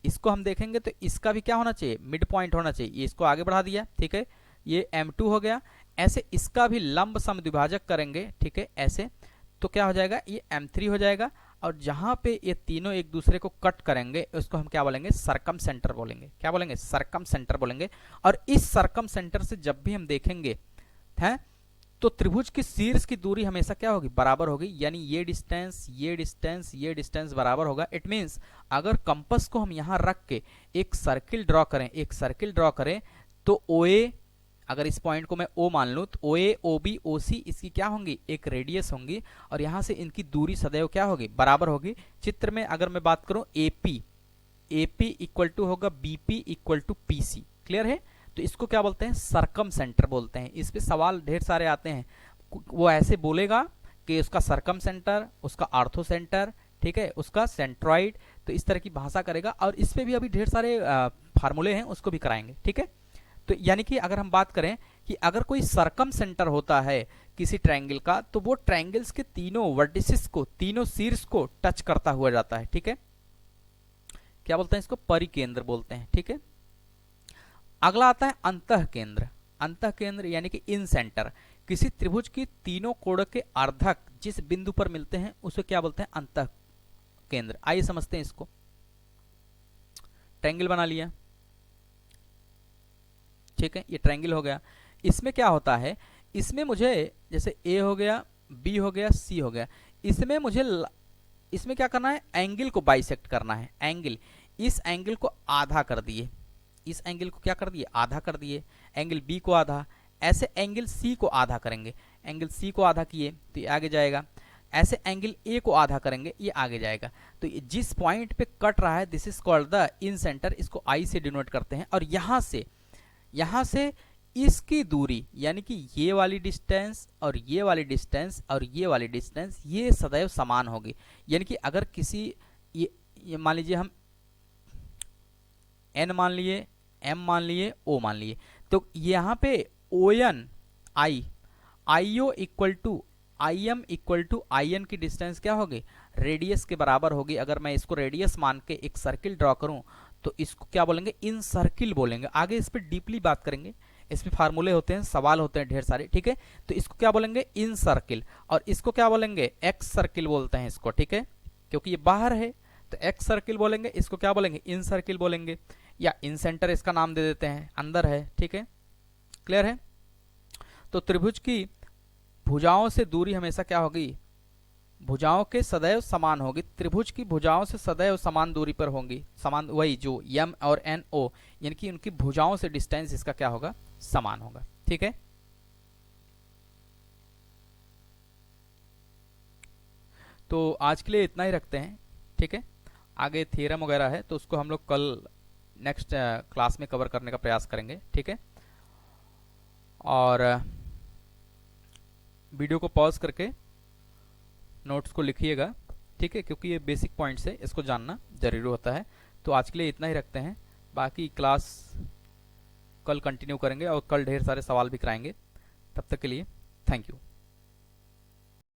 इसको हम देखेंगे तो इसका भी क्या होना चाहिए, मिड पॉइंट होना चाहिए। ये इसको आगे बढ़ा दिया। ठीक है, ये M2 हो गया। ऐसे इसका भी लंब समद्विभाजक करेंगे। ठीक है, ऐसे तो क्या हो जाएगा, ये M3 हो जाएगा। और जहां पे ये तीनों एक दूसरे को कट करेंगे उसको हम क्या बोलेंगे, सरकम सेंटर बोलेंगे। क्या बोलेंगे, सरकम सेंटर बोलेंगे। और इस सरकम सेंटर से जब भी हम देखेंगे हैं तो त्रिभुज की शीर्ष की दूरी हमेशा क्या होगी, बराबर होगी। यानी ये डिस्टेंस बराबर होगा। इट मीन्स अगर कंपास को हम यहाँ रख के एक सर्किल ड्रॉ करें तो OA, अगर इस पॉइंट को मैं O मान लूं तो OA, OB, OC इसकी क्या होंगी, एक रेडियस होंगी, और यहां से इनकी दूरी सदैव क्या होगी, बराबर होगी। चित्र में अगर मैं बात करूं AP इक्वल टू होगा BP equal to PC। Clear है, तो इसको क्या बोलते हैं, सरकम सेंटर बोलते हैं। इस पे सवाल ढेर सारे आते हैं। वो ऐसे बोलेगा कि उसका सरकम सेंटर, उसका आर्थो सेंटर, ठीक है, उसका सेंट्रॉइड, तो इस तरह की भाषा करेगा। और इस पे भी अभी ढेर सारे फार्मूले हैं, उसको भी कराएंगे। ठीक है, तो यानी कि अगर हम बात करें कि अगर कोई सरकम सेंटर होता है किसी ट्रायंगल का, तो वो ट्रायंगल्स के तीनों वर्टिसेस को, तीनों शीर्ष को टच करता हुआ जाता है। ठीक है, क्या बोलते हैं इसको, परिकेंद्र बोलते हैं। ठीक है, अगला आता है अंतःकेंद्र। अंतःकेंद्र यानी कि इन सेंटर। किसी त्रिभुज की तीनों कोण के अर्धक जिस बिंदु पर मिलते हैं उसे क्या बोलते हैं, अंतःकेंद्र। आइए समझते हैं इसको। ट्रायंगल बना लिया। ठीक है, ये ट्रायंगल हो गया। इसमें क्या होता है, इसमें मुझे जैसे A हो गया, B हो गया, C हो गया, इसमें क्या करना है, एंगल को बाइसेक्ट करना है। एंगल, इस एंगल को आधा कर दिए, इस एंगल को क्या कर दिए, आधा कर दिए। एंगल B को आधा, ऐसे एंगल C को आधा करेंगे। एंगल C को आधा किए तो ये आगे जाएगा। ऐसे एंगल A को आधा करेंगे, ये आगे जाएगा। तो जिस पॉइंट पे कट रहा है this is called the in centre, इसको I से डिनोट करते हैं। और यहाँ से इसकी दूरी, यानी कि ये वाली डिस्टेंस और ये वाली डिस्टेंस और ये वाली डिस्टेंस, ये सदैव समान होगी। यानी कि अगर किसी ये मान लीजिए हम N मान लिए, M मान लिए, O मान लिए, तो यहाँ पे ON IO equal to IM equal to IN की डिस्टेंस क्या होगी, रेडियस के बराबर होगी। अगर मैं इसको रेडियस मान के एक सर्किल ड्रॉ करूं तो इसको क्या बोलेंगे, इन सर्किल बोलेंगे। आगे इस पर डीपली बात करेंगे, इस पे फार्मूले होते हैं, सवाल होते हैं ढेर सारे। ठीक है, तो इसको क्या बोलेंगे, इन सर्किल। और इसको क्या बोलेंगे, एक्स सर्किल बोलते हैं इसको। ठीक है, क्योंकि ये बाहर है तो एक्स सर्किल बोलेंगे, इसको क्या बोलेंगे, इन सर्किल बोलेंगे, या इन सेंटर इसका नाम दे देते हैं, अंदर है। ठीक है, क्लियर है। तो त्रिभुज की भुजाओं से दूरी हमेशा क्या होगी, भुजाओं के सदैव समान होगी। त्रिभुज की भुजाओं से सदैव समान दूरी पर होंगी, समान, वही जो M और NO, यानी कि उनकी भुजाओं से डिस्टेंस इसका क्या होगा, समान होगा। ठीक है, तो आज के लिए इतना ही रखते हैं। ठीक है, आगे थ्योरम वगैरह है तो उसको हम लोग कल नेक्स्ट क्लास में कवर करने का प्रयास करेंगे। ठीक है, और वीडियो को पॉज करके नोट्स को लिखिएगा। ठीक है, क्योंकि ये बेसिक पॉइंट्स है, इसको जानना जरूरी होता है। तो आज के लिए इतना ही रखते हैं, बाकी क्लास कल कंटिन्यू करेंगे और कल ढेर सारे सवाल भी कराएंगे। तब तक के लिए थैंक यू।